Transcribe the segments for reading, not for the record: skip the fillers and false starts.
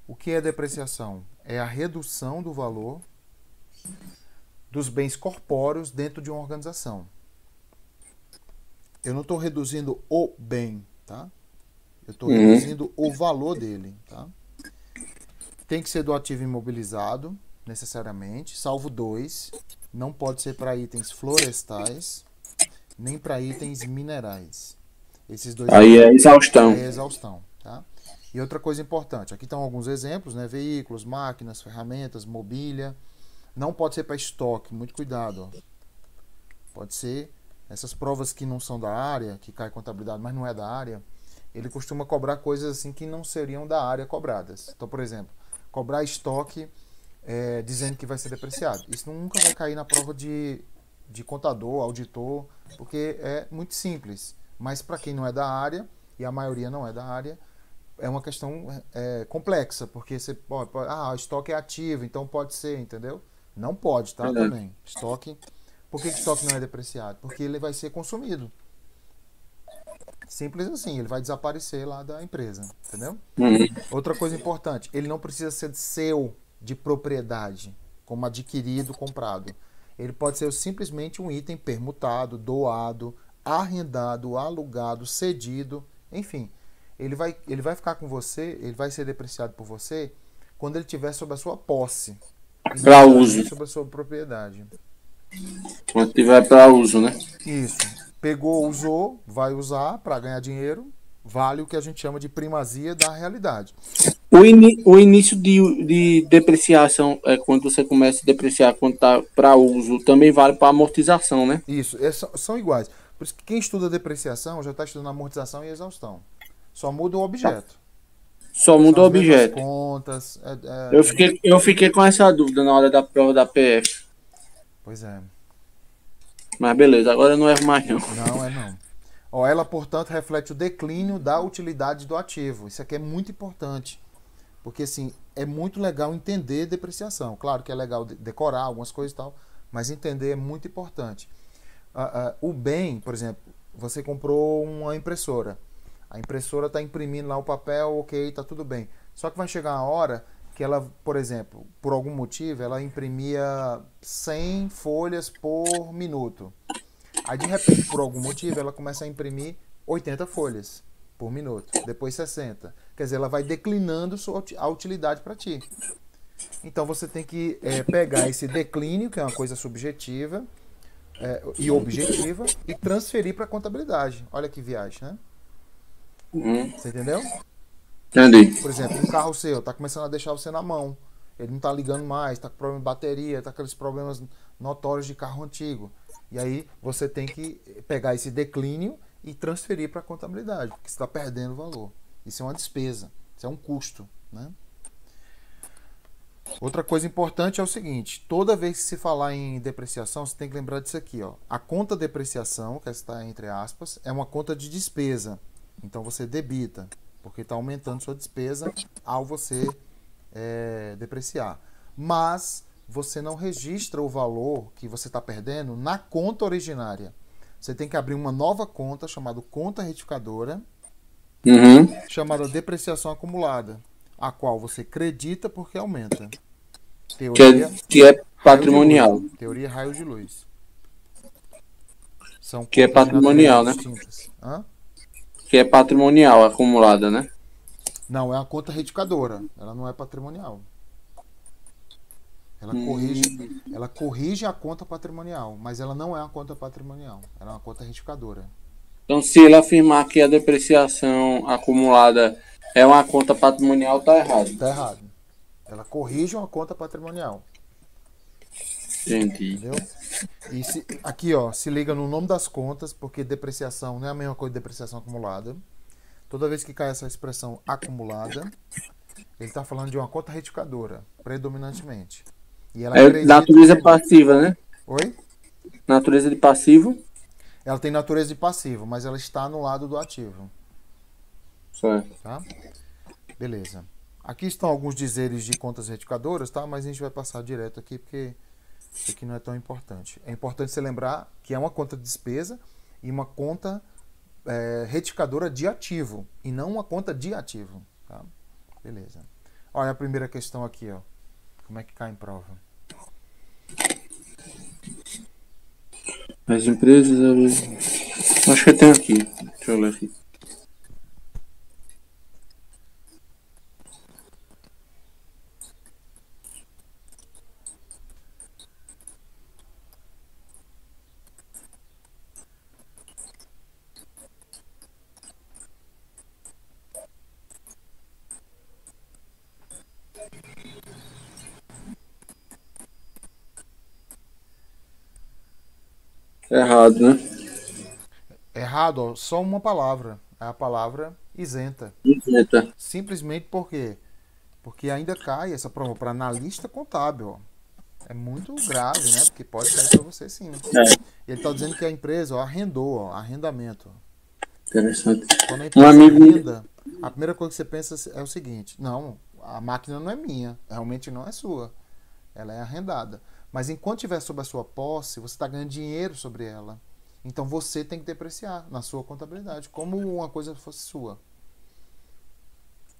O que é depreciação? É a redução do valor dos bens corpóreos dentro de uma organização. Eu não estou reduzindo o bem, tá? Eu estou Uhum. reduzindo o valor dele, tá? Tem que ser do ativo imobilizado, necessariamente, salvo dois. Não pode ser para itens florestais, nem para itens minerais. Esses dois Aí aqui é é exaustão. exaustão, tá? E outra coisa importante, aqui estão alguns exemplos, né? Veículos, máquinas, ferramentas, mobília. Não pode ser para estoque, muito cuidado. Ó. Pode ser essas provas que não são da área, que cai contabilidade, mas não é da área. Ele costuma cobrar coisas assim que não seriam da área cobradas. Então, por exemplo, cobrar estoque dizendo que vai ser depreciado. Isso nunca vai cair na prova de contador, auditor, porque é muito simples. Mas para quem não é da área, e a maioria não é da área, é uma questão complexa, porque você o estoque é ativo, então pode ser, entendeu? Não pode, tá? É. Também. Estoque. Por que estoque não é depreciado? Porque ele vai ser consumido. Simples assim, ele vai desaparecer lá da empresa, entendeu? Uhum. Outra coisa importante, ele não precisa ser seu de propriedade, como adquirido, comprado. Ele pode ser simplesmente um item permutado, doado, arrendado, alugado, cedido, enfim. Ele vai ficar com você, ele vai ser depreciado por você quando ele estiver sob a sua posse e não Para uso. necessariamente sob a sua propriedade. Quando tiver para uso, né? Isso. Pegou, usou, vai usar para ganhar dinheiro, vale o que a gente chama de primazia da realidade. O início de depreciação é quando você começa a depreciar quando está para uso, também vale para amortização, né? Isso, são iguais. Por isso que quem estuda depreciação já está estudando amortização e exaustão. Só muda o objeto. Só São muda o as mesmas objeto. contas. Eu fiquei com essa dúvida na hora da prova da PF. Pois é. Mas beleza, agora eu não erro mais não. Não, é não. Ó, ela, portanto, reflete o declínio da utilidade do ativo. Isso aqui é muito importante. Porque, assim, é muito legal entender depreciação. Claro que é legal decorar algumas coisas e tal, mas entender é muito importante. O bem, por exemplo, você comprou uma impressora. A impressora está imprimindo lá o papel, ok, está tudo bem. Só que vai chegar uma hora que ela, por exemplo, por algum motivo, ela imprimia 100 folhas por minuto. Aí, de repente, por algum motivo, ela começa a imprimir 80 folhas por minuto, depois 60. Quer dizer, ela vai declinando a utilidade para ti. Então, você tem que pegar esse declínio, que é uma coisa subjetiva, e objetiva e transferir para a contabilidade. Olha que viagem, né? Uhum. Você entendeu? Entendi. Por exemplo, um carro seu está começando a deixar você na mão. Ele não está ligando mais, está com problema de bateria, está com aqueles problemas notórios de carro antigo. E aí você tem que pegar esse declínio e transferir para a contabilidade, porque você está perdendo valor. Isso é uma despesa, isso é um custo, né? Outra coisa importante é o seguinte: toda vez que se falar em depreciação, você tem que lembrar disso aqui, ó. A conta depreciação, que está entre aspas, é uma conta de despesa. Então você debita, porque está aumentando sua despesa ao você depreciar. Mas você não registra o valor que você está perdendo na conta originária. Você tem que abrir uma nova conta chamada conta retificadora, Uhum. chamada depreciação acumulada, a qual você credita porque aumenta. Que é, Teoria que é raio de luz, patrimonial. ó. Teoria raio de luz. São Que é contas de naturezas patrimonial, né? distintas. Hã? Que é patrimonial acumulada, né? Não, é uma conta retificadora. Ela não é patrimonial. Ela corrige, Hum. ela corrige a conta patrimonial, mas ela não é uma conta patrimonial. Ela é uma conta retificadora. Então, se ele afirmar que a depreciação acumulada é uma conta patrimonial, tá errado. Tá errado. Ela corrige uma conta patrimonial. Entendi. Entendeu? E aqui, ó, se liga no nome das contas, porque depreciação não é a mesma coisa de depreciação acumulada. Toda vez que cai essa expressão acumulada, ele está falando de uma conta retificadora, predominantemente. E ela É acredita natureza que. passiva, né? Oi? Natureza de passivo. Ela tem natureza de passivo, mas ela está no lado do ativo. Certo. Tá? Beleza. Aqui estão alguns dizeres de contas retificadoras, tá? Mas a gente vai passar direto aqui porque isso aqui não é tão importante. É importante você lembrar que é uma conta de despesa e uma conta retificadora de ativo e não uma conta de ativo. Tá? Beleza. Olha a primeira questão aqui, ó. Como é que cai em prova? As empresas... Acho que tem aqui. Deixa eu ler aqui. Errado, né? Errado, ó, só uma palavra. É a palavra isenta. Isenta. Simplesmente por quê? Porque ainda cai essa prova para analista contábil, ó. É muito grave, né? Porque pode cair para você sim. Ele está dizendo que a empresa ó, arrendou, ó, arrendamento. Interessante. Quando a Um empresa amigo... arrenda, a primeira coisa que você pensa é o seguinte: não, a máquina não é minha, realmente não é sua. Ela é arrendada. Mas enquanto estiver sob a sua posse, você está ganhando dinheiro sobre ela. Então você tem que depreciar na sua contabilidade, como uma coisa fosse sua.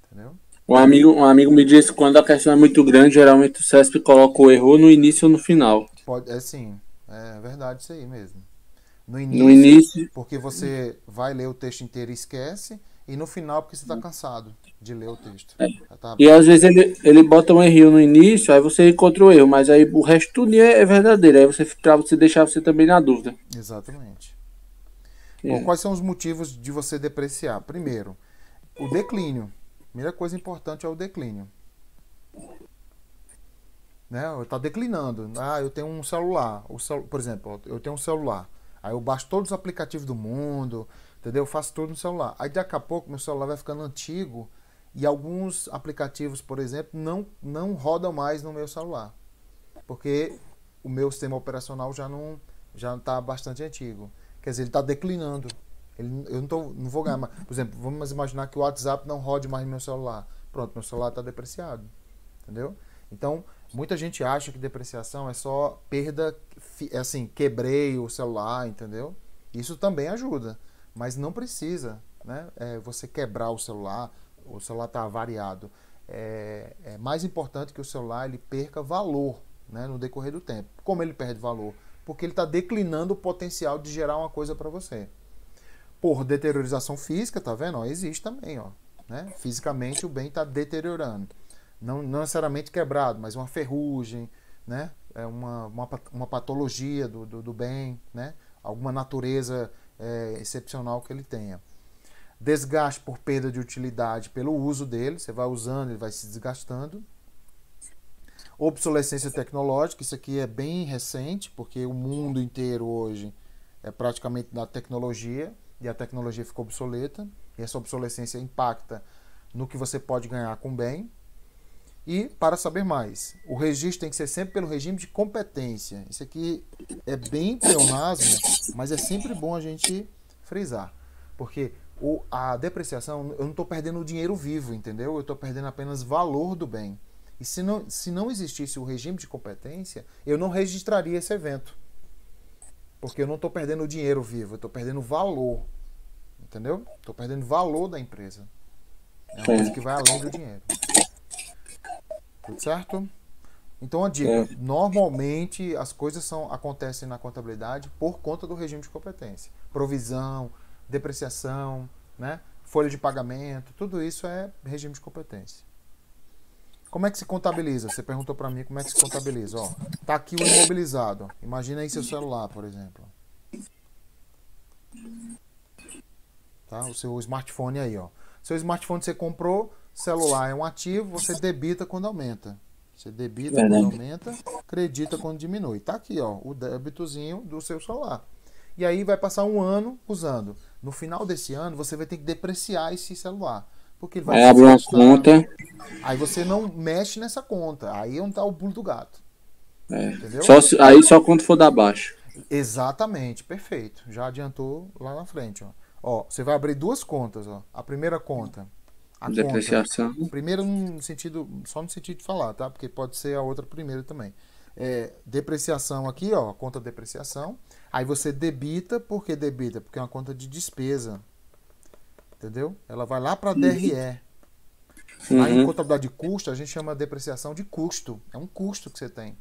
Entendeu? Um amigo me disse que quando a questão é muito grande, geralmente o CESP coloca o erro no início ou no final. Pode, é sim, é verdade isso aí mesmo. No No início, início... porque você vai ler o texto inteiro e esquece, e no final, porque você está cansado de ler o texto. Tá... E às vezes ele bota um erro no início, aí você encontra o erro, mas aí o resto tudo é verdadeiro. Aí pra você deixar você também na dúvida. Exatamente. Bom, quais são os motivos de você depreciar? Primeiro, o declínio. Primeira coisa importante é o declínio. Né? Está declinando. Ah, eu tenho um celular. Por exemplo, eu tenho um celular. Aí eu baixo todos os aplicativos do mundo, entendeu? Eu faço tudo no celular. Aí daqui a pouco meu celular vai ficando antigo e alguns aplicativos, por exemplo, não rodam mais no meu celular. Porque o meu sistema operacional já está bastante antigo. Quer dizer, ele está declinando. Eu não vou ganhar mais. Por exemplo, vamos imaginar que o WhatsApp não rode mais no meu celular. Pronto, meu celular está depreciado. Entendeu? Então, muita gente acha que depreciação é só perda, assim, quebrei o celular, entendeu? Isso também ajuda, mas não precisa, né? Você quebrar o celular está avariado. É mais importante que o celular ele perca valor, né, no decorrer do tempo. Como ele perde valor? Porque ele está declinando o potencial de gerar uma coisa para você. Por deteriorização física, tá vendo? Ó, existe também, ó, né? Fisicamente o bem está deteriorando. Não necessariamente quebrado, mas uma ferrugem, né? Uma patologia do bem, né? Alguma natureza excepcional que ele tenha. Desgaste por perda de utilidade pelo uso dele, você vai usando, ele vai se desgastando. Obsolescência tecnológica, isso aqui é bem recente, porque o mundo inteiro hoje é praticamente da tecnologia, e a tecnologia ficou obsoleta, e essa obsolescência impacta no que você pode ganhar com bem. E, para saber mais, o registro tem que ser sempre pelo regime de competência. Isso aqui é bem pleonasmo, mas é sempre bom a gente frisar. Porque a depreciação, eu não estou perdendo o dinheiro vivo, entendeu? Eu estou perdendo apenas valor do bem. E se não existisse o regime de competência, eu não registraria esse evento. Porque eu não estou perdendo o dinheiro vivo, eu estou perdendo valor. Entendeu? Estou perdendo valor da empresa. É uma coisa que vai além do dinheiro. Tudo certo? Então, a dica. Normalmente, as coisas acontecem na contabilidade por conta do regime de competência. Provisão, depreciação, né? Folha de pagamento, tudo isso é regime de competência. Como é que se contabiliza? Você perguntou para mim como é que se contabiliza. Ó, tá aqui o imobilizado. Ó. Imagina aí seu celular, por exemplo. Tá? O seu smartphone aí, ó. Seu smartphone você comprou, celular é um ativo, você debita quando aumenta. Você debita quando aumenta, credita quando diminui. Tá aqui, ó, o débitozinho do seu celular. E aí vai passar um ano usando. No final desse ano, você vai ter que depreciar esse celular. Porque ele vai abre uma conta. Aí você não mexe nessa conta. Aí é onde tá o pulo do gato. Entendeu? Aí só quando for dar baixo. Exatamente, perfeito. Já adiantou lá na frente, ó. Ó, você vai abrir duas contas, ó. A primeira conta. A Depreciação. Conta, primeiro no sentido, só no sentido de falar, tá? Porque pode ser a outra primeiro também. Depreciação aqui, ó, conta depreciação. Aí você debita, por que debita? Porque é uma conta de despesa. Entendeu? Ela vai lá para DRE. Lá em contabilidade de custo, a gente chama de depreciação de custo. É um custo que você tem.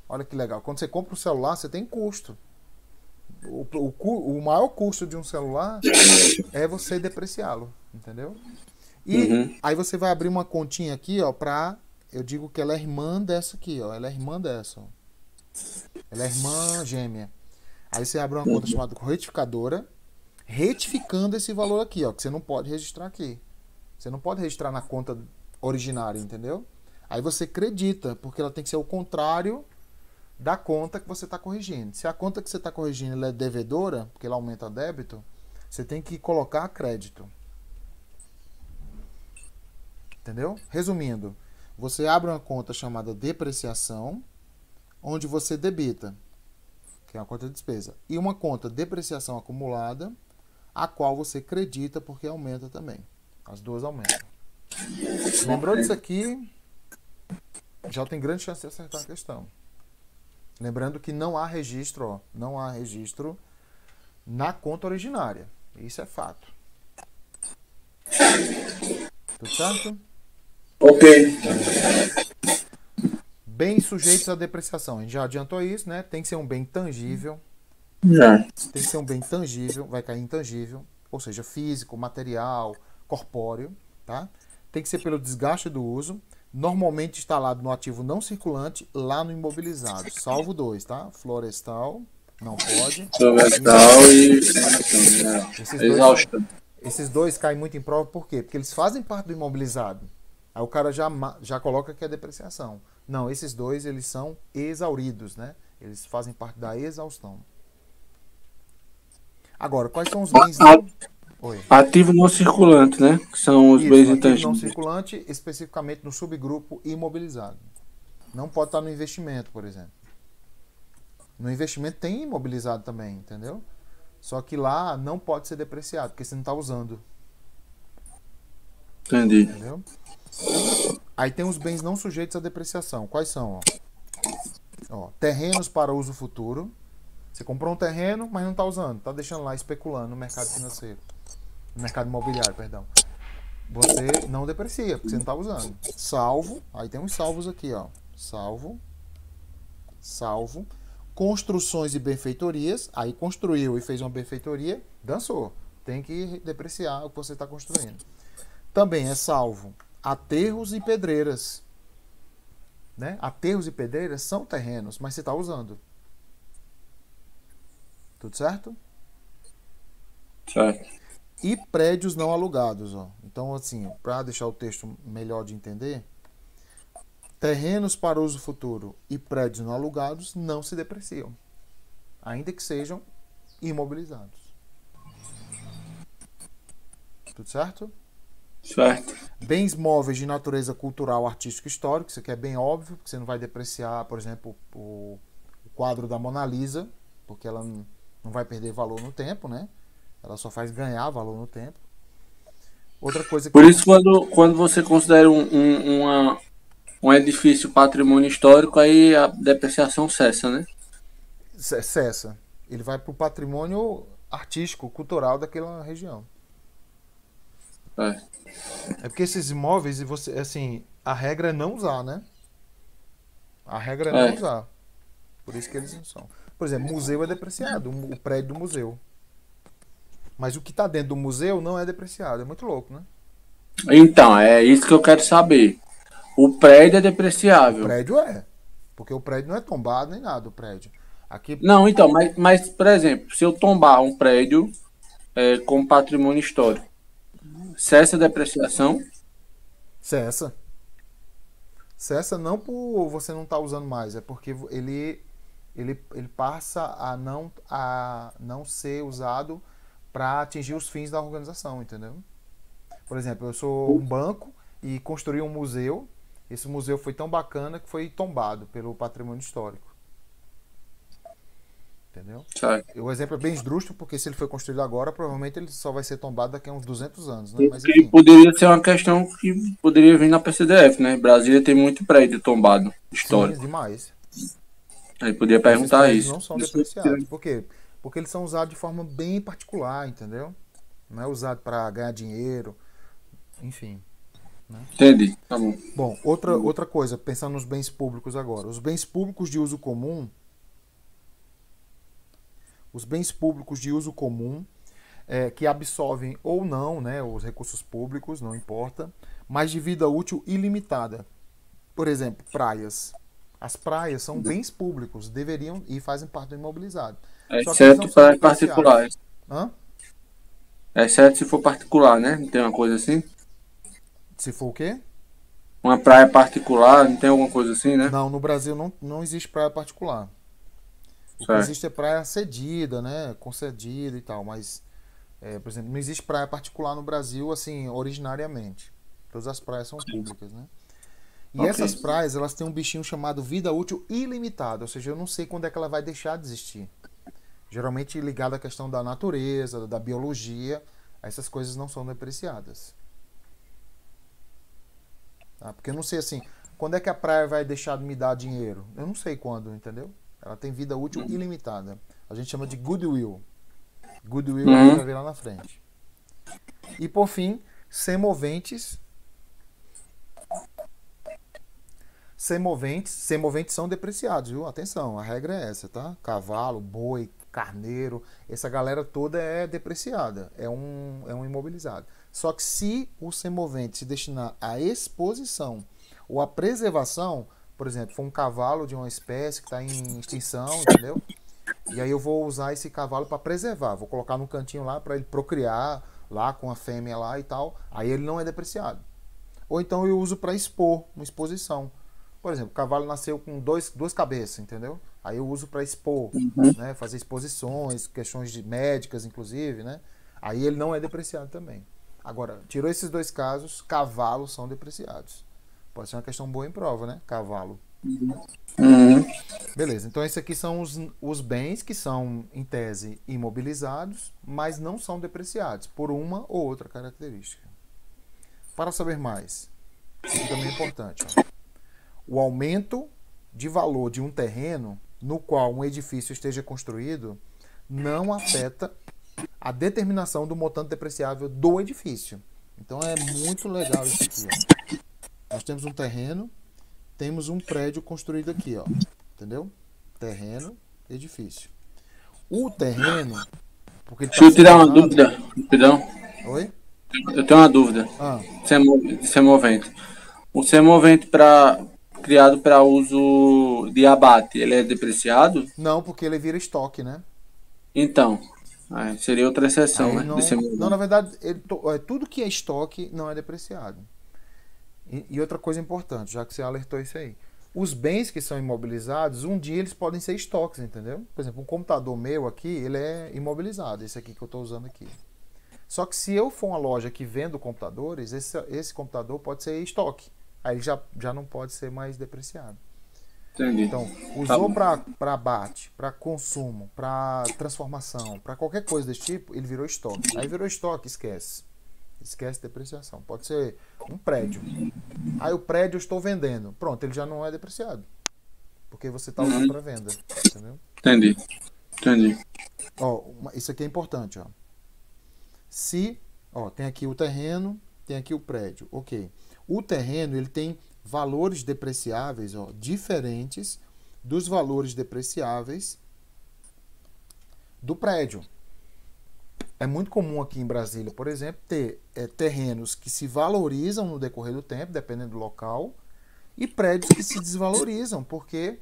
Olha que legal. Quando você compra um celular, você tem custo. O maior custo de um celular é você depreciá-lo, entendeu? E aí você vai abrir uma continha aqui, ó, pra... Eu digo que ela é irmã dessa aqui, ó. Ela é irmã dessa, ó. Ela é irmã gêmea. Aí você abre uma conta chamada retificadora, retificando esse valor aqui, ó, que você não pode registrar aqui. Você não pode registrar na conta originária, entendeu? Aí você acredita, porque ela tem que ser o contrário da conta que você está corrigindo. Se a conta que você está corrigindo ela é devedora, porque ela aumenta débito, você tem que colocar crédito. Entendeu? Resumindo, você abre uma conta chamada depreciação, onde você debita, que é uma conta de despesa, e uma conta depreciação acumulada, a qual você acredita porque aumenta também. As duas aumentam. Lembrou disso aqui, já tem grande chance de acertar a questão. Lembrando que não há registro, ó, não há registro na conta originária. Isso é fato. Tudo certo? Ok. Bens sujeitos à depreciação. A gente já adiantou isso, né? Tem que ser um bem tangível. Já. Tem que ser um bem tangível, vai cair intangível, ou seja, físico, material, corpóreo, tá? Tem que ser pelo desgaste do uso, normalmente instalado no ativo não circulante, lá no imobilizado, salvo dois, tá? Florestal, não pode. Florestal e exaustão. Esses dois caem muito em prova, por quê? Porque eles fazem parte do imobilizado. Aí o cara já coloca que é depreciação. Não, esses dois, eles são exauridos, né? Eles fazem parte da exaustão. Agora, quais são os bens não... Ativo não circulante, né? Que são os bens intangíveis. Ativo não circulante, especificamente no subgrupo imobilizado. Não pode estar no investimento, por exemplo. No investimento tem imobilizado também, entendeu? Só que lá não pode ser depreciado, porque você não está usando. Entendi. Entendeu? Aí tem os bens não sujeitos à depreciação. Quais são? Ó, terrenos para uso futuro. Você comprou um terreno, mas não está usando. Está deixando lá especulando no mercado financeiro. No mercado imobiliário, perdão. Você não deprecia, porque você não está usando. Salvo. Aí tem uns salvos aqui, ó. Salvo. Salvo. Construções e benfeitorias. Aí construiu e fez uma benfeitoria. Dançou. Tem que depreciar o que você está construindo. Também é salvo aterros e pedreiras. Né? Aterros e pedreiras são terrenos, mas você está usando. Tudo certo? Certo. E prédios não alugados. Ó. Então, assim, para deixar o texto melhor de entender, terrenos para uso futuro e prédios não alugados não se depreciam, ainda que sejam imobilizados. Tudo certo? Certo. Bens móveis de natureza cultural, artístico e histórico, isso aqui é bem óbvio, porque você não vai depreciar, por exemplo, o quadro da Mona Lisa, porque ela não vai perder valor no tempo, né? Ela só faz ganhar valor no tempo. Outra coisa que... Por isso, quando você considera um edifício patrimônio histórico, aí a depreciação cessa, né? Cessa. Ele vai para o patrimônio artístico, cultural daquela região. É porque esses imóveis, você, assim, a regra é não usar, né? A regra é não usar. Por isso que eles não são. Por exemplo, museu é depreciado, o prédio do museu. Mas o que está dentro do museu não é depreciado. É muito louco, né? Então, é isso que eu quero saber. O prédio é depreciável. O prédio é. Porque o prédio não é tombado nem nada, o prédio. Aqui... Não, então, mas, por exemplo, se eu tombar um prédio com patrimônio histórico, cessa a depreciação? Cessa. Cessa não por você não estar usando mais, é porque ele passa a não ser usado para atingir os fins da organização, entendeu? Por exemplo, eu sou um banco e construí um museu. Esse museu foi tão bacana que foi tombado pelo patrimônio histórico. Entendeu? O exemplo é bem esdrúxulo, porque se ele foi construído agora, provavelmente ele só vai ser tombado daqui a uns 200 anos. Né? Mas, enfim. Poderia ser uma questão que poderia vir na PCDF, né? Brasília tem muito prédio tombado histórico. Sim, demais. Aí podia perguntar isso. Não são depreciados. Por quê? Porque eles são usados de forma bem particular, entendeu? Não é usado para ganhar dinheiro, enfim. Entendi, tá bom. Bom, outra coisa, pensando nos bens públicos agora. Os bens públicos de uso comum que absorvem ou não, né, os recursos públicos, não importa, mas de vida útil ilimitada. Por exemplo, praias. As praias são bens públicos, deveriam e fazem parte do imobilizado. Só que eles não Exceto são para depreciados. particulares. Hã? Exceto se for particular, né? Não tem uma coisa assim? Se for o quê? Uma praia particular, não tem alguma coisa assim, né? Não, no Brasil não existe praia particular. O que Certo. existe é praia cedida, né? Concedida e tal, mas, por exemplo, não existe praia particular no Brasil, assim, originariamente. Todas as praias são públicas, né? E Ok. essas praias, elas têm um bichinho chamado vida útil ilimitada, ou seja, eu não sei quando é que ela vai deixar de existir. Geralmente ligado à questão da natureza, da biologia, essas coisas não são depreciadas. Tá? Porque eu não sei assim, quando é que a praia vai deixar de me dar dinheiro? Eu não sei quando, entendeu? Ela tem vida útil ilimitada. A gente chama de goodwill. Goodwill a gente vai ver lá na frente. E por fim, semoventes. Semoventes são depreciados, viu? Atenção, a regra é essa, tá? Cavalo, boi, carneiro, essa galera toda é depreciada, é um imobilizado. Só que se o semovente se destinar à exposição ou à preservação, por exemplo, for um cavalo de uma espécie que está em extinção, entendeu? E aí eu vou usar esse cavalo para preservar, vou colocar num cantinho lá para ele procriar lá com a fêmea lá e tal, aí ele não é depreciado. Ou então eu uso para expor, uma exposição. Por exemplo, o cavalo nasceu com duas cabeças, entendeu? Aí eu uso para expor, né? Fazer exposições, questões de médicas, inclusive, né? Aí ele não é depreciado também. Agora, tirou esses dois casos, cavalos são depreciados. Pode ser uma questão boa em prova, né? Cavalo. Uhum. Beleza, então esses aqui são os bens que são, em tese, imobilizados, mas não são depreciados por uma ou outra característica. Para saber mais, isso também é importante. Ó. O aumento de valor de um terreno no qual um edifício esteja construído não afeta a determinação do montante depreciável do edifício. Então é muito legal isso aqui. Ó. Nós temos um terreno, temos um prédio construído aqui, ó. Entendeu? Terreno, edifício. O terreno, porque ele Deixa está eu tirar uma separado. dúvida, rapidão. Oi? Eu tenho uma dúvida. Ah, Semovente. O semovente criado para uso de abate, ele é depreciado? não, porque ele vira estoque, né? Então, seria outra exceção, Aí né? De não. Não, na semovente. verdade, tudo que é estoque não é depreciado. E outra coisa importante, já que você alertou isso aí. Os bens que são imobilizados, um dia eles podem ser estoques, entendeu? Por exemplo, um computador meu aqui, ele é imobilizado, esse aqui que eu estou usando aqui. Só que se eu for uma loja que vende computadores, esse computador pode ser estoque. Aí ele já não pode ser mais depreciado. Entendi. Então, Tá usou bom. para abate, para consumo, para transformação, para qualquer coisa desse tipo, ele virou estoque. Aí virou estoque, esquece. Esquece depreciação. Pode ser um prédio. Aí o prédio eu estou vendendo. Pronto, ele já não é depreciado. Porque você está usando para venda. Entendeu? Entendi. Entendi. Ó, isso aqui é importante. Ó. Se, ó, tem aqui o terreno, tem aqui o prédio. Ok. O terreno ele tem valores depreciáveis, ó, diferentes dos valores depreciáveis do prédio. É muito comum aqui em Brasília, por exemplo, ter terrenos que se valorizam no decorrer do tempo, dependendo do local, e prédios que se desvalorizam, porque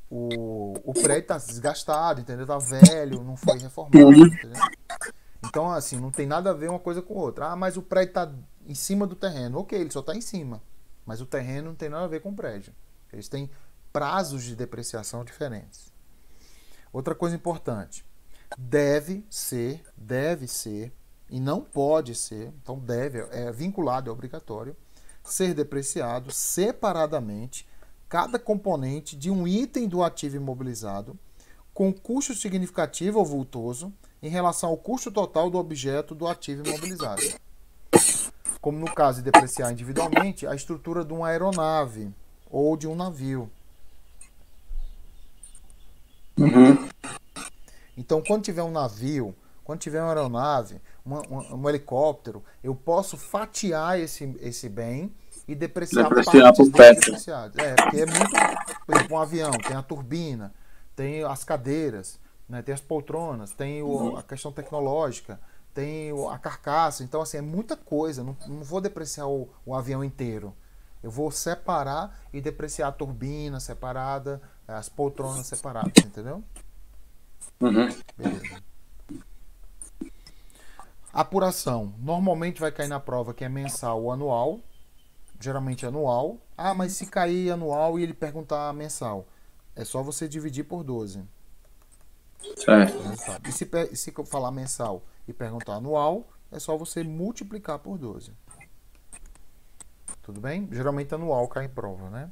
o prédio está desgastado, entendeu? Está velho, não foi reformado, entendeu? Então, assim, não tem nada a ver uma coisa com outra. Ah, mas o prédio está em cima do terreno. Ok, ele só está em cima. Mas o terreno não tem nada a ver com o prédio. Eles têm prazos de depreciação diferentes. Outra coisa importante. Deve ser, e não pode ser, então deve, é vinculado, é obrigatório, ser depreciado separadamente cada componente de um item do ativo imobilizado com custo significativo ou vultoso em relação ao custo total do objeto do ativo imobilizado. Como no caso de depreciar individualmente a estrutura de uma aeronave ou de um navio. Uhum. Então, quando tiver um navio Quando tiver uma aeronave, um helicóptero, eu posso fatiar esse bem e depreciar partes dele depreciadas. Porque é muito... Por exemplo, um avião tem a turbina, tem as cadeiras, né, tem as poltronas, tem a questão tecnológica, tem a carcaça. Então, assim, é muita coisa. Não vou depreciar o avião inteiro. Eu vou separar e depreciar a turbina separada, as poltronas separadas, entendeu? Beleza. Apuração. Normalmente vai cair na prova que é mensal ou anual. Geralmente anual. Ah, mas se cair anual e ele perguntar mensal, é só você dividir por 12. Certo. E se eu falar mensal e perguntar anual, é só você multiplicar por 12. Tudo bem? Geralmente anual cai em prova, né?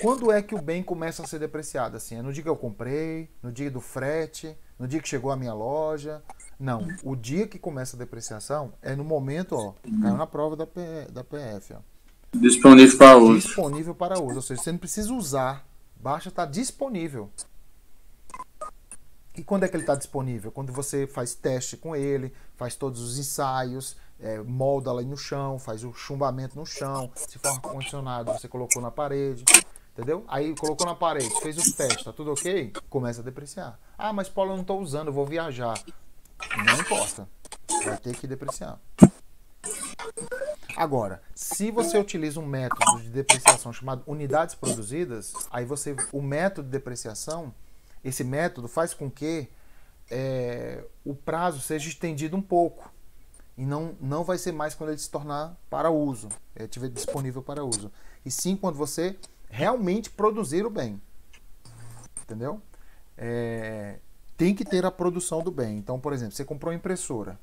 Quando é que o bem começa a ser depreciado? Assim, é no dia que eu comprei, no dia do frete, no dia que chegou à minha loja? Não, o dia que começa a depreciação é no momento, ó, caiu na prova da PF, ó. Disponível para uso. Disponível para uso, ou seja, você não precisa usar, basta estar disponível. E quando é que ele está disponível? Quando você faz teste com ele, faz todos os ensaios, molda lá no chão, faz o chumbamento no chão, se for ar-condicionado, você colocou na parede, entendeu? Aí colocou na parede, fez os testes, tá tudo ok? Começa a depreciar. Ah, mas Paulo, eu não estou usando, eu vou viajar. Não importa, vai ter que depreciar. Agora, se você utiliza um método de depreciação chamado unidades produzidas, aí o método de depreciação, esse método faz com que o prazo seja estendido um pouco. E não vai ser mais quando ele se tornar para uso, estiver disponível para uso. E sim quando você realmente produzir o bem. Entendeu? Tem que ter a produção do bem. Então, por exemplo, você comprou uma impressora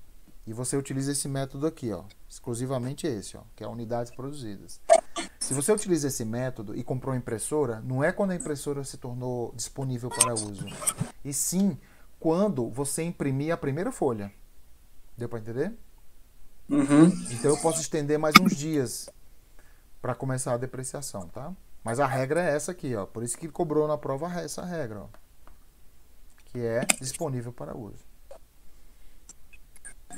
e você utiliza esse método aqui, ó, exclusivamente esse, ó, que é unidades produzidas. Se você utiliza esse método e comprou uma impressora, não é quando a impressora se tornou disponível para uso, e sim quando você imprimir a primeira folha. Deu para entender? Então eu posso estender mais uns dias para começar a depreciação, tá? Mas a regra é essa aqui, ó. Por isso que cobrou na prova essa regra, ó, que é disponível para uso.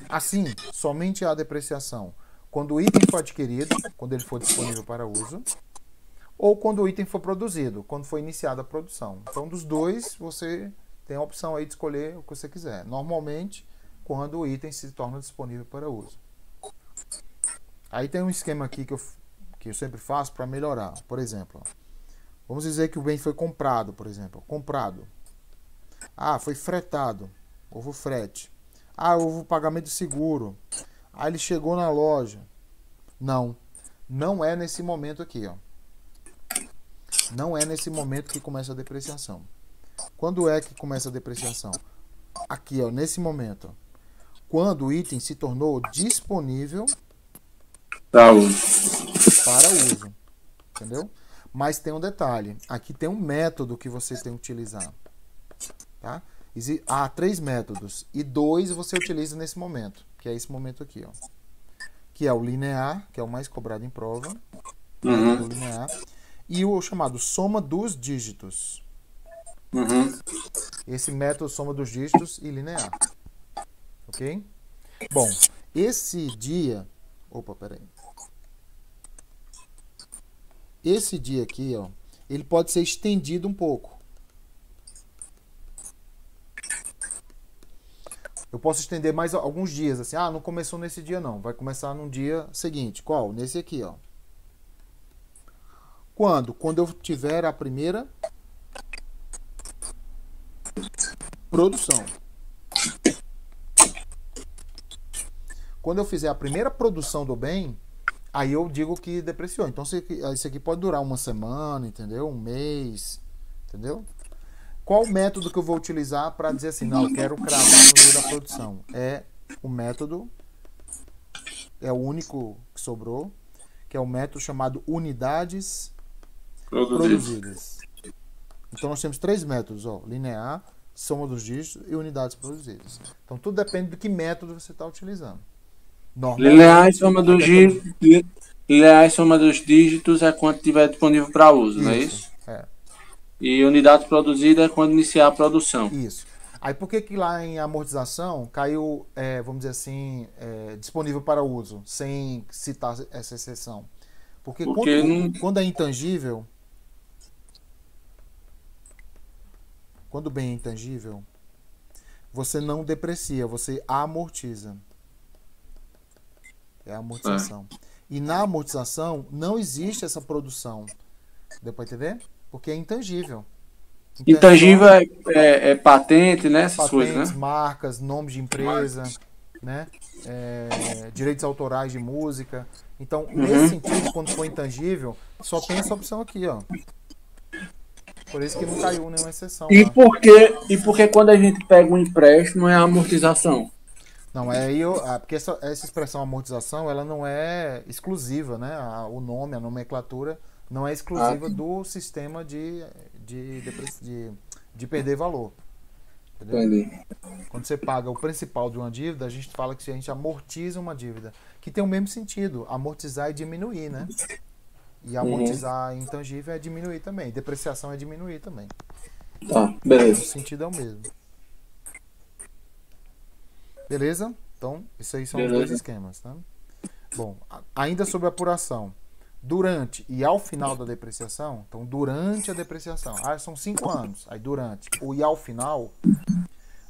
Assim, somente há depreciação quando o item for adquirido, quando ele for disponível para uso, ou quando o item for produzido, quando for iniciada a produção. Então, dos dois, você tem a opção aí de escolher o que você quiser. Normalmente, quando o item se torna disponível para uso. Aí tem um esquema aqui que eu sempre faço para melhorar. Por exemplo, vamos dizer que o bem foi comprado, por exemplo. Comprado. Ah, foi fretado. Houve frete. Ah, houve pagamento de seguro. Aí ele chegou na loja. Não é nesse momento aqui, ó. Não é nesse momento que começa a depreciação. Quando é que começa a depreciação? Aqui, ó, nesse momento. Quando o item se tornou disponível para uso. Entendeu? Mas tem um detalhe. Aqui tem um método que você tem que utilizar. Tá? Há 3 métodos. E 2 você utiliza nesse momento. Que é esse momento aqui, ó. Que é o linear, que é o mais cobrado em prova. O linear. E o chamado soma dos dígitos. Esse método soma dos dígitos e linear. Ok? Bom, esse dia... Opa, peraí. Esse dia aqui, ó, ele pode ser estendido um pouco. Eu posso estender mais alguns dias, assim. Ah, não começou nesse dia, não. Vai começar no dia seguinte. Qual? Nesse aqui, ó. Quando? Quando eu tiver a primeira produção. Quando eu fizer a primeira produção do bem, aí eu digo que depreciou. Então, isso aqui pode durar uma semana, entendeu? Um mês, entendeu? Qual o método que eu vou utilizar para dizer assim, não, eu quero cravar no dia da produção? É o método, é o único que sobrou, que é o método chamado unidades produzidas. Então nós temos 3 métodos, ó, linear, soma dos dígitos e unidades produzidas. Então tudo depende do que método você está utilizando. Linear e soma dos dígitos, linear e soma dos dígitos é quando estiver disponível para uso, não é isso? É. E unidade produzida é quando iniciar a produção. Isso. Aí por que que lá em amortização caiu, vamos dizer assim, disponível para uso, sem citar essa exceção? Porque Porque não. quando é intangível, quando o bem é intangível, você não deprecia, você amortiza. É a amortização. E na amortização não existe essa produção. Deu para entender? Porque é intangível. Então, Intangível é patente, né? Essas patentes, coisas, né? marcas, nomes de empresa, né? Direitos autorais de música. Então, nesse sentido, quando for intangível, só tem essa opção aqui, ó. Por isso que não caiu nenhuma exceção lá. E por que quando a gente pega um empréstimo é a amortização? Não, porque essa expressão amortização, ela não é exclusiva, né? O nome, a nomenclatura não é exclusiva do sistema de perder valor. Entendeu? Entendi. Quando você paga o principal de uma dívida, a gente fala que a gente amortiza uma dívida, que tem o mesmo sentido, amortizar é diminuir, né? E amortizar intangível é diminuir também, depreciação é diminuir também. Tá, beleza. O sentido é o mesmo. Beleza? Então, isso aí são os dois esquemas, tá? Bom, ainda sobre apuração. Durante e ao final da depreciação, então durante a depreciação, são 5 anos, aí durante e ao final,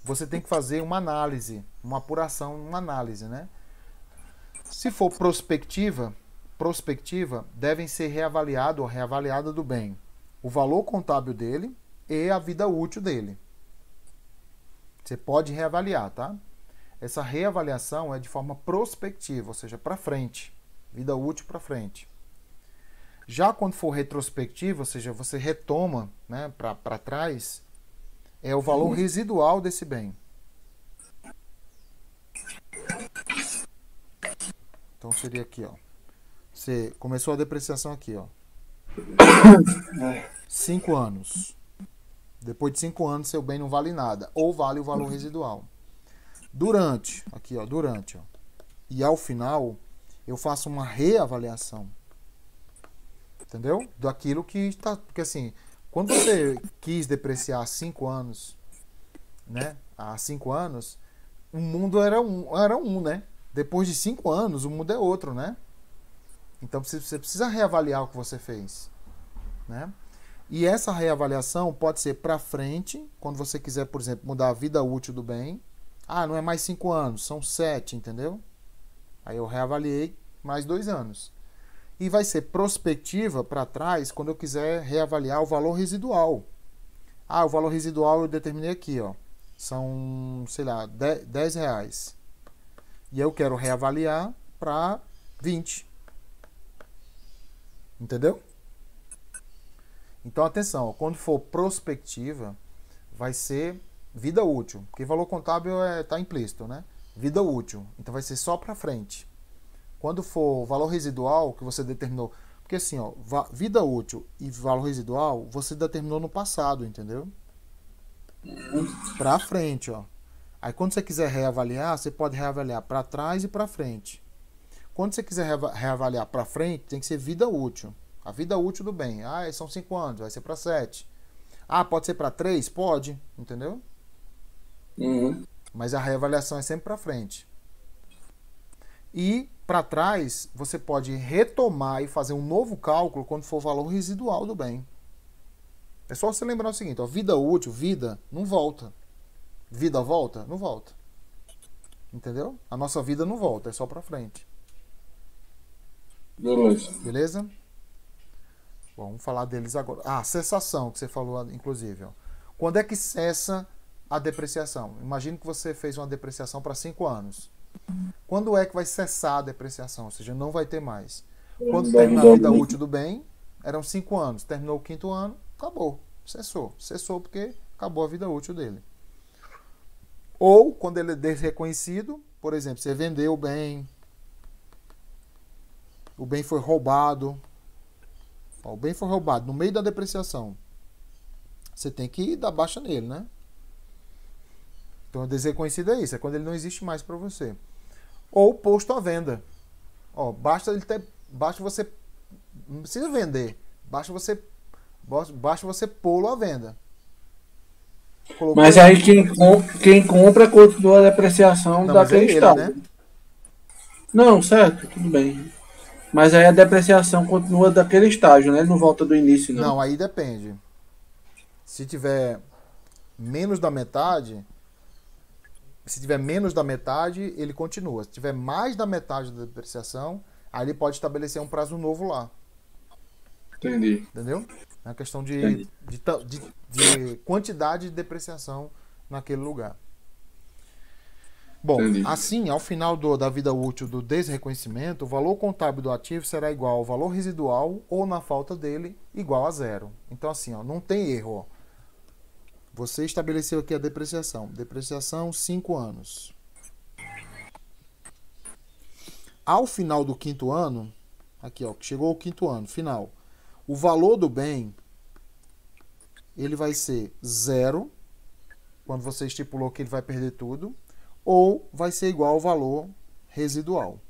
você tem que fazer uma análise, uma apuração, uma análise, né? Se for prospectiva, devem ser reavaliado ou reavaliada do bem o valor contábil dele e a vida útil dele. Você pode reavaliar, tá? Essa reavaliação é de forma prospectiva, ou seja, para frente, vida útil para frente. Já quando for retrospectivo, ou seja, você retoma, né, para trás, é o valor residual desse bem. Então seria aqui, ó. Você começou a depreciação aqui, ó. 5 anos. Depois de 5 anos, seu bem não vale nada, ou vale o valor residual. Durante, aqui, ó, durante, ó. E ao final, eu faço uma reavaliação. Entendeu? Daquilo que está. Porque assim, quando você quis depreciar há 5 anos, né? Há 5 anos, o mundo era um, né? Depois de 5 anos, o mundo é outro, né? Então você precisa reavaliar o que você fez, né? E essa reavaliação pode ser para frente, quando você quiser, por exemplo, mudar a vida útil do bem. Não é mais 5 anos, são 7, entendeu? Aí eu reavaliei mais 2 anos. E vai ser prospectiva para trás quando eu quiser reavaliar o valor residual. O valor residual eu determinei aqui, ó. São, sei lá, 10 reais. E eu quero reavaliar para 20. Entendeu? Então, atenção, quando for prospectiva, vai ser vida útil. Porque valor contábil tá implícito, né? Vida útil. Então, vai ser só para frente. Quando for valor residual, que você determinou... Porque assim, ó, vida útil e valor residual, você determinou no passado, entendeu? Para frente, ó. Aí, quando você quiser reavaliar, você pode reavaliar para trás e para frente. Quando você quiser reavaliar para frente, tem que ser vida útil. A vida útil do bem. São 5 anos, vai ser para 7. Pode ser para 3? Pode, entendeu? Mas a reavaliação é sempre para frente. E para trás, você pode retomar e fazer um novo cálculo quando for o valor residual do bem. É só você lembrar o seguinte, ó, vida útil, vida, não volta. Vida volta? Não volta. Entendeu? A nossa vida não volta, é só para frente. Beleza? Bom, vamos falar deles agora. Cessação, que você falou, inclusive. Ó. Quando é que cessa a depreciação? Imagine que você fez uma depreciação para 5 anos. Quando é que vai cessar a depreciação? Ou seja, não vai ter mais. Quando terminar a vida útil do bem, eram 5 anos. Terminou o 5º ano, acabou. Cessou. Cessou porque acabou a vida útil dele. Ou, quando ele é desreconhecido, por exemplo, você vendeu o bem foi roubado. O bem foi roubado no meio da depreciação. Você tem que dar baixa nele, né? Então, o desreconhecido é isso. É quando ele não existe mais para você. Ou posto à venda. Basta você... Não precisa vender. Basta você pô-lo à venda. Colocou Mas aí quem compra continua a depreciação não, mas é daquele ele, estado. né? Não, certo, tudo bem. Mas aí a depreciação continua daquele estágio, né? Não volta do início, não. Não, aí depende. Se tiver menos da metade, se tiver menos da metade, ele continua. Se tiver mais da metade da depreciação, aí ele pode estabelecer um prazo novo lá. Entendi. Entendeu? É uma questão de quantidade de depreciação naquele lugar. Bom, Entendi. assim, ao final da vida útil do desreconhecimento, o valor contábil do ativo será igual ao valor residual ou, na falta dele, igual a zero. Então, assim, ó, não tem erro. Ó. Você estabeleceu aqui a depreciação. Depreciação, 5 anos. Ao final do 5º ano, aqui, ó, chegou o 5º ano, final. O valor do bem, ele vai ser zero, quando você estipulou que ele vai perder tudo, ou vai ser igual ao valor residual,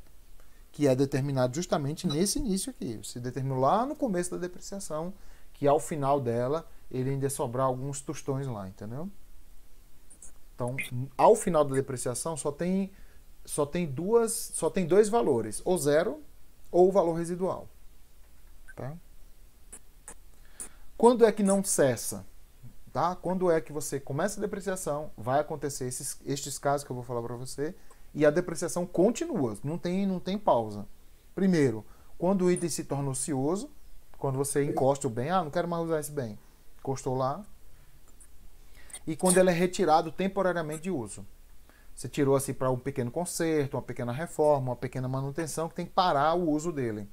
que é determinado justamente nesse início aqui. Você determinou lá no começo da depreciação, que ao final dela, ele ainda sobrar alguns tostões lá, entendeu? Então, ao final da depreciação, só tem dois valores, ou zero ou o valor residual. Tá? Quando é que não cessa? Tá? Quando é que você começa a depreciação, vai acontecer estes casos que eu vou falar para você, e a depreciação continua, não tem pausa. Primeiro, quando o item se torna ocioso, quando você encosta o bem, não quero mais usar esse bem, encostou lá, e quando ele é retirado temporariamente de uso. Você tirou assim para um pequeno conserto, uma pequena reforma, uma pequena manutenção, que tem que parar o uso dele.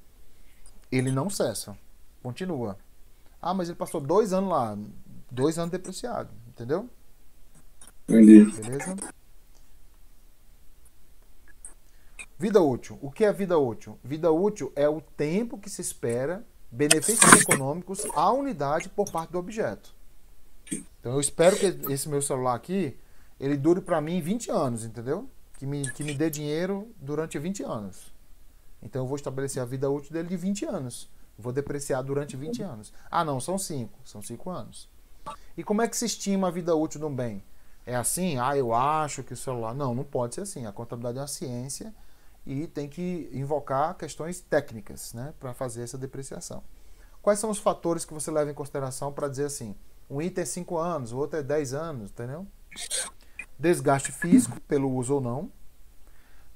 Ele não cessa, continua. Mas ele passou 2 anos lá, 2 anos depreciado, entendeu? Entendi. Beleza? Vida útil. O que é vida útil? Vida útil é o tempo que se espera benefícios econômicos à unidade por parte do objeto. Então eu espero que esse meu celular aqui, ele dure para mim 20 anos, entendeu? Que me dê dinheiro durante 20 anos. Então eu vou estabelecer a vida útil dele de 20 anos. Vou depreciar durante 20 anos. Não, são 5. São 5 anos. E como é que se estima a vida útil de um bem? É assim? Eu acho que o celular... Não pode ser assim. A contabilidade é uma ciência e tem que invocar questões técnicas, né, para fazer essa depreciação. Quais são os fatores que você leva em consideração para dizer assim, um item é 5 anos, o outro é 10 anos, entendeu? Desgaste físico, pelo uso ou não.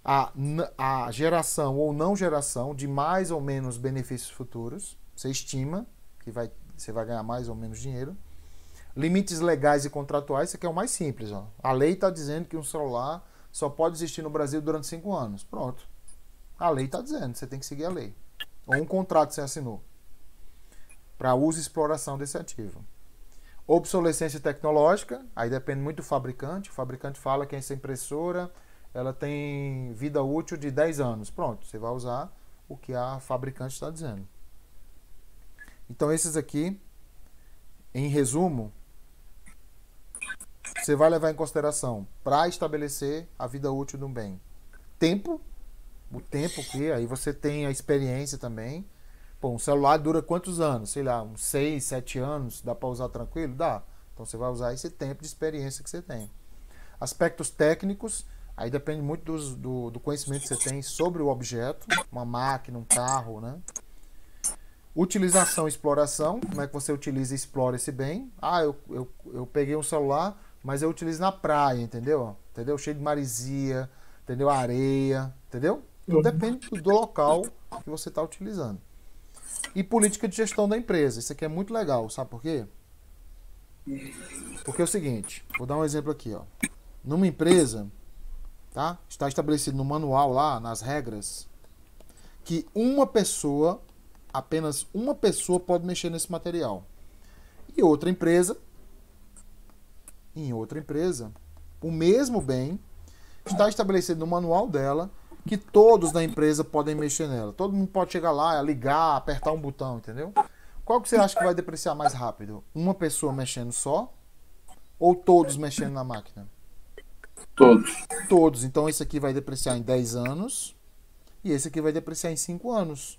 A geração ou não geração de mais ou menos benefícios futuros. Você estima que você vai ganhar mais ou menos dinheiro. Limites legais e contratuais, isso aqui é o mais simples. Ó. A lei está dizendo que um celular só pode existir no Brasil durante 5 anos. Pronto. A lei está dizendo, você tem que seguir a lei. Ou um contrato que você assinou para uso e exploração desse ativo. Obsolescência tecnológica, aí depende muito do fabricante. O fabricante fala que essa impressora ela tem vida útil de 10 anos. Pronto, você vai usar o que a fabricante está dizendo. Então esses aqui, em resumo, você vai levar em consideração para estabelecer a vida útil de um bem. Tempo, o tempo que aí você tem a experiência também. Um celular dura quantos anos? Sei lá, uns 6, 7 anos, dá para usar tranquilo? Dá. Então você vai usar esse tempo de experiência que você tem. Aspectos técnicos, aí depende muito do conhecimento que você tem sobre o objeto, uma máquina, um carro, né? Utilização e exploração, como é que você utiliza e explora esse bem? Eu peguei um celular, mas eu utilizo na praia, entendeu? Entendeu? Cheio de maresia, entendeu? Areia, entendeu? Tudo depende do local que você está utilizando. E política de gestão da empresa. Isso aqui é muito legal, sabe por quê? Porque é o seguinte, vou dar um exemplo aqui, ó. Numa empresa, tá? Está estabelecido no manual lá, nas regras, que apenas uma pessoa pode mexer nesse material. Em outra empresa, o mesmo bem está estabelecido no manual dela que todos da empresa podem mexer nela. Todo mundo pode chegar lá, ligar, apertar um botão, entendeu? Qual que você acha que vai depreciar mais rápido? Uma pessoa mexendo só ou todos mexendo na máquina? Todos. Todos. Então esse aqui vai depreciar em 10 anos e esse aqui vai depreciar em 5 anos.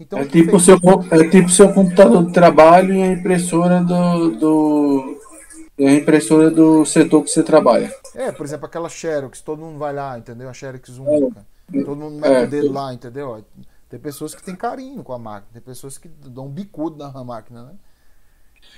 Então, é tipo seu computador de trabalho e a impressora do É a impressora do setor que você trabalha. Por exemplo, aquela Xerox, todo mundo vai lá, entendeu? A Xerox única. Todo mundo mete É, o dedo lá, entendeu? Tem pessoas que têm carinho com a máquina, tem pessoas que dão um bicudo na máquina, né?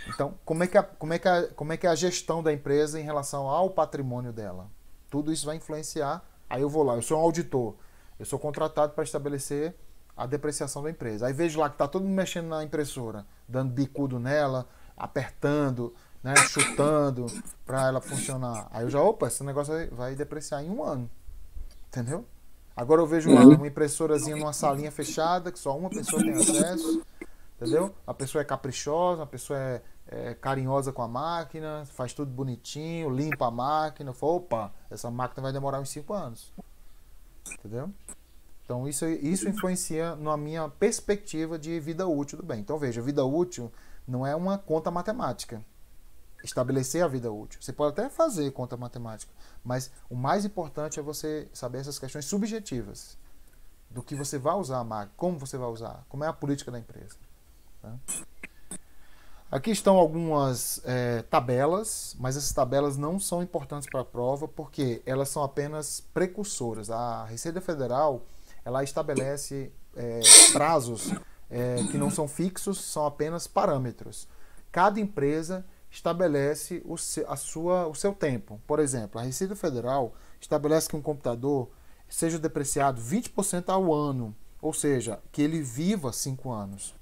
Então, como é que é a gestão da empresa em relação ao patrimônio dela? Tudo isso vai influenciar. Aí eu vou lá, eu sou um auditor, eu sou contratado para estabelecer a depreciação da empresa. Aí vejo lá que está todo mundo mexendo na impressora, dando bicudo nela, apertando, né, chutando para ela funcionar. Aí eu já, opa, esse negócio vai depreciar em um ano, entendeu? Agora eu vejo lá uma impressorazinha numa salinha fechada, que só uma pessoa tem acesso, entendeu? A pessoa é caprichosa, a pessoa é carinhosa com a máquina, faz tudo bonitinho, limpa a máquina. Fala, opa, essa máquina vai demorar uns 5 anos. Entendeu? Então isso influencia na minha perspectiva de vida útil do bem. Então veja, vida útil não é uma conta matemática. Estabelecer a vida útil. Você pode até fazer conta matemática, mas o mais importante é você saber essas questões subjetivas. Do que você vai usar a máquina, como você vai usar, como é a política da empresa. Tá? Aqui estão algumas tabelas, mas essas tabelas não são importantes para a prova porque elas são apenas precursoras. A Receita Federal ela estabelece prazos que não são fixos, são apenas parâmetros. Cada empresa estabelece o seu tempo. Por exemplo, a Receita Federal estabelece que um computador seja depreciado 20% ao ano, ou seja, que ele viva 5 anos.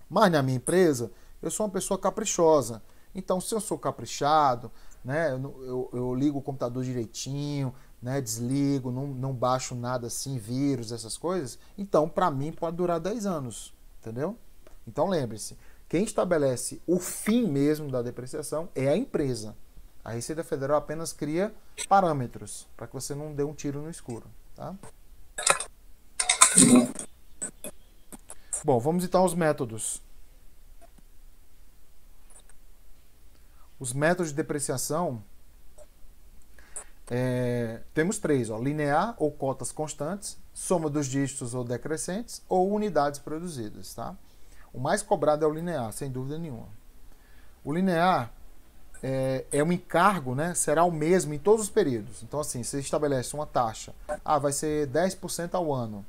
Mas na minha empresa, eu sou uma pessoa caprichosa. Então, se eu sou caprichado, né, eu ligo o computador direitinho, né, desligo, não baixo nada assim, vírus, essas coisas, então, para mim, pode durar 10 anos. Entendeu? Então, lembre-se, quem estabelece o fim mesmo da depreciação é a empresa. A Receita Federal apenas cria parâmetros para que você não dê um tiro no escuro. Tá? Bom, vamos então aos métodos. Os métodos de depreciação, temos 3, ó, linear ou cotas constantes, soma dos dígitos ou decrescentes, ou unidades produzidas. Tá? O mais cobrado é o linear, sem dúvida nenhuma. O linear é um encargo, né, será o mesmo em todos os períodos. Então, assim, você estabelece uma taxa, vai ser 10% ao ano.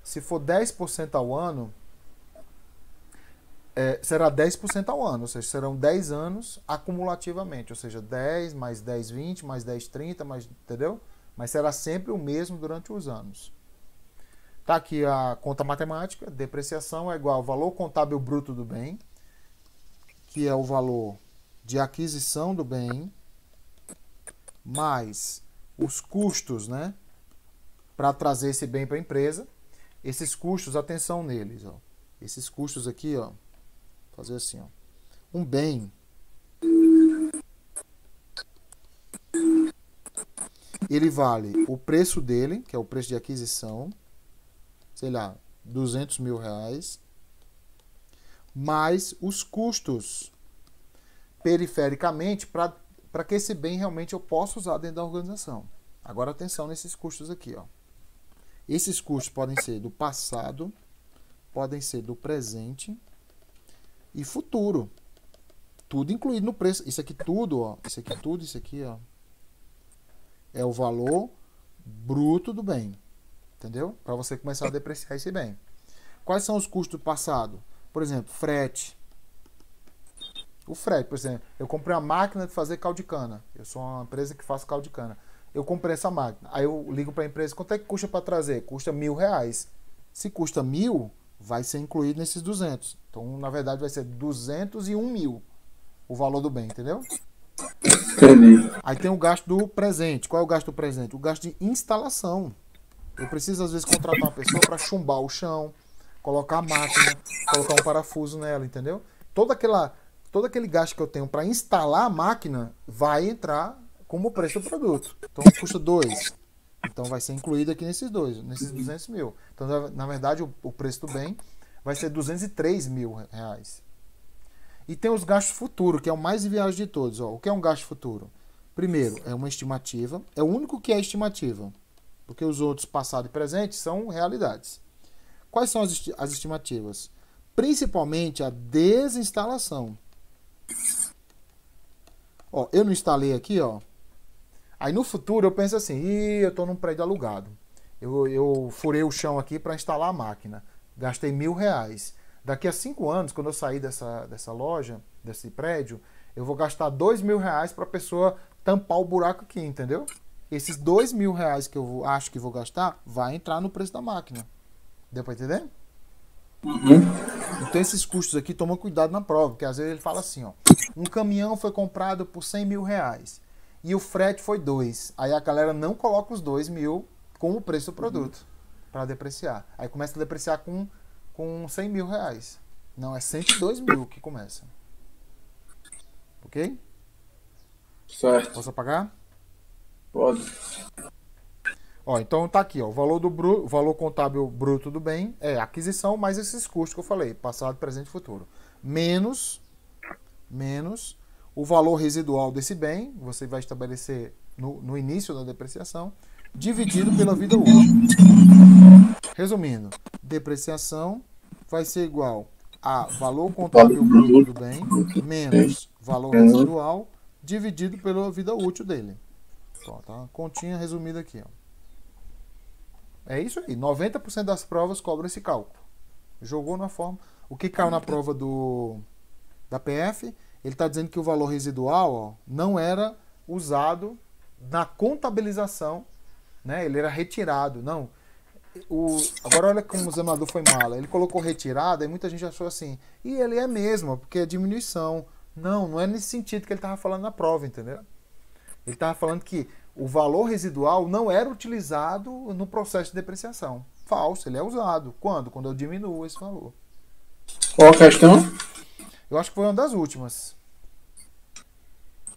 Se for 10% ao ano, será 10% ao ano, ou seja, serão 10 anos acumulativamente, ou seja, 10 mais 10, 20, mais 10, 30, mais, entendeu? Mas será sempre o mesmo durante os anos. Tá aqui a conta matemática, depreciação é igual ao valor contábil bruto do bem, que é o valor de aquisição do bem, mais os custos, né, para trazer esse bem para a empresa. Esses custos, atenção neles, ó. Esses custos aqui, ó, fazer assim, ó. Um bem ele vale o preço dele, que é o preço de aquisição, sei lá, 200 mil reais, mais os custos perifericamente para que esse bem realmente eu possa usar dentro da organização. Agora atenção nesses custos aqui, ó. Esses custos podem ser do passado, podem ser do presente e futuro. Tudo incluído no preço. Isso aqui tudo, ó. Isso aqui tudo, isso aqui, ó. É o valor bruto do bem. Entendeu? Para você começar a depreciar esse bem. Quais são os custos do passado? Por exemplo, frete. O frete, por exemplo, eu comprei uma máquina de fazer caldo de cana. Eu sou uma empresa que faz caldo de cana. Eu comprei essa máquina. Aí eu ligo para a empresa, quanto é que custa para trazer? Custa R$1.000. Se custa 1.000, vai ser incluído nesses 200. Então, na verdade, vai ser 201.000 o valor do bem, entendeu? Entendi. Aí tem o gasto do presente. Qual é o gasto do presente? O gasto de instalação. Eu preciso, às vezes, contratar uma pessoa para chumbar o chão, colocar a máquina, colocar um parafuso nela, entendeu? Todo aquele gasto que eu tenho para instalar a máquina vai entrar como preço do produto. Então custa 2. Então vai ser incluído aqui nesses 200 mil. Então, na verdade, o preço do bem vai ser 203 mil reais. E tem os gastos futuros, que é o mais inviável de todos. Ó. O que é um gasto futuro? Primeiro, é uma estimativa. É o único que é estimativa. Porque os outros, passado e presente, são realidades. Quais são as estimativas? Principalmente a desinstalação. Ó, eu não instalei aqui, ó. Aí no futuro eu penso assim, eu tô num prédio alugado. Eu furei o chão aqui para instalar a máquina. Gastei R$1.000. Daqui a 5 anos, quando eu sair dessa loja, desse prédio, eu vou gastar R$2.000 para a pessoa tampar o buraco aqui, entendeu? Esses R$2.000 que eu acho que vou gastar, vai entrar no preço da máquina. Deu para entender? Então esses custos aqui, toma cuidado na prova, porque às vezes ele fala assim, ó, um caminhão foi comprado por R$100.000 e o frete foi 2. Aí a galera não coloca os 2.000 com o preço do produto para depreciar. Aí começa a depreciar com R$100.000. Não, é 102.000 que começa. Ok? Certo. Posso apagar? Pode. Ó, então tá aqui, ó, o valor contábil bruto do bem é aquisição mais esses custos que eu falei, passado, presente e futuro. Menos o valor residual desse bem, você vai estabelecer no início da depreciação, dividido pela vida útil. Resumindo, depreciação vai ser igual a valor contábil bruto do bem menos valor residual dividido pela vida útil dele. Então, tá? Continha resumida aqui, ó. É isso aí. 90% das provas cobram esse cálculo. Jogou na forma. O que caiu na prova da PF, ele está dizendo que o valor residual, ó, não era usado na contabilização, né? Ele era retirado. Não. Agora olha como o examinador foi mala. Ele colocou retirada e muita gente achou assim. E ele é mesmo, porque é diminuição. Não é nesse sentido que ele estava falando na prova, entendeu? Ele estava falando que o valor residual não era utilizado no processo de depreciação. Falso, ele é usado. Quando? Quando eu diminuo esse valor. Qual a questão? Eu acho que foi uma das últimas.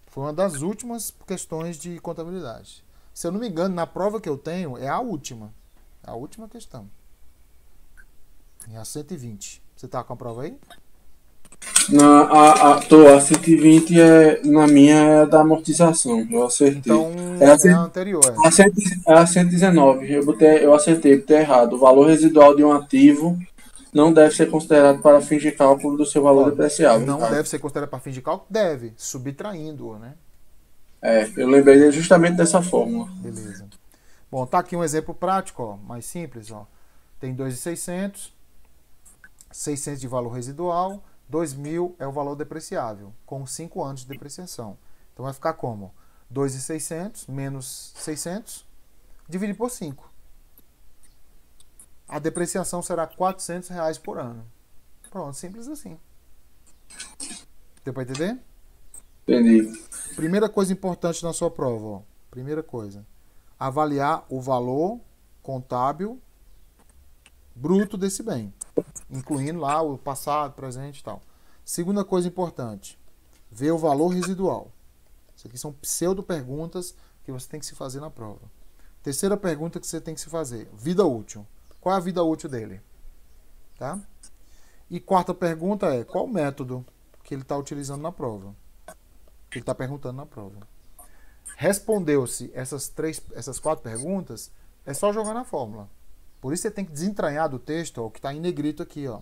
Foi uma das últimas questões de contabilidade. Se eu não me engano, na prova que eu tenho, é a última. A última questão. É a 120. Você tá com a prova aí? A 120 na minha é da amortização. Eu acertei. Então é a anterior. A 119. Eu acertei, botei errado. O valor residual de um ativo não deve ser considerado para fins de cálculo do seu valor depreciável. Não deve ser considerado para fins de cálculo? Deve, subtraindo-o, né? Eu lembrei justamente dessa fórmula. Beleza. Bom, tá aqui um exemplo prático, ó, mais simples, ó. Tem 2.600, 600 de valor residual, 2.000 é o valor depreciável, com 5 anos de depreciação. Então vai ficar como? 2.600 menos 600, dividido por 5. A depreciação será R$400 por ano. Pronto, simples assim. Deu para entender? Entendi. Primeira coisa importante na sua prova, ó. Primeira coisa. Avaliar o valor contábil bruto desse bem, incluindo lá o passado, presente e tal. Segunda coisa importante, ver o valor residual. Isso aqui são pseudo-perguntas que você tem que se fazer na prova. Terceira pergunta que você tem que se fazer, vida útil. Qual é a vida útil dele? Tá? E quarta pergunta é, qual o método que ele está utilizando na prova? Que ele está perguntando na prova. Respondeu-se essas 4 perguntas, é só jogar na fórmula. Por isso você tem que desentranhar do texto, ó, o que está em negrito aqui, ó.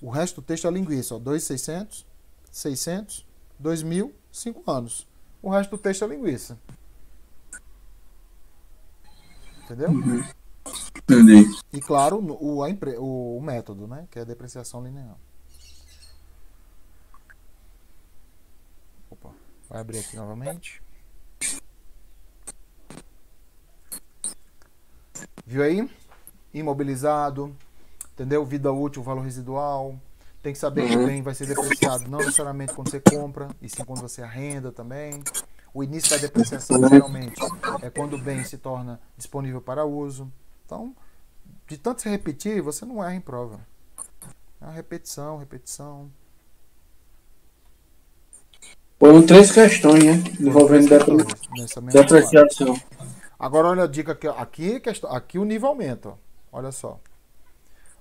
O resto do texto é linguiça, ó, 2.600, 600, 2.000, 5 anos. O resto do texto é linguiça. Entendeu? Entendi. E claro, o método, né, que é a depreciação linear. Opa, vai abrir aqui novamente. Viu aí? Imobilizado, entendeu? Vida útil, valor residual. Tem que saber que o bem vai ser depreciado não necessariamente quando você compra, e sim quando você arrenda também. O início da depreciação, geralmente, é quando o bem se torna disponível para uso. Então, de tanto se repetir, você não erra em prova. É uma repetição, repetição. Foram 3 questões, né? Envolvendo depreciação. Agora olha a dica aqui o nivelamento, ó. Olha só.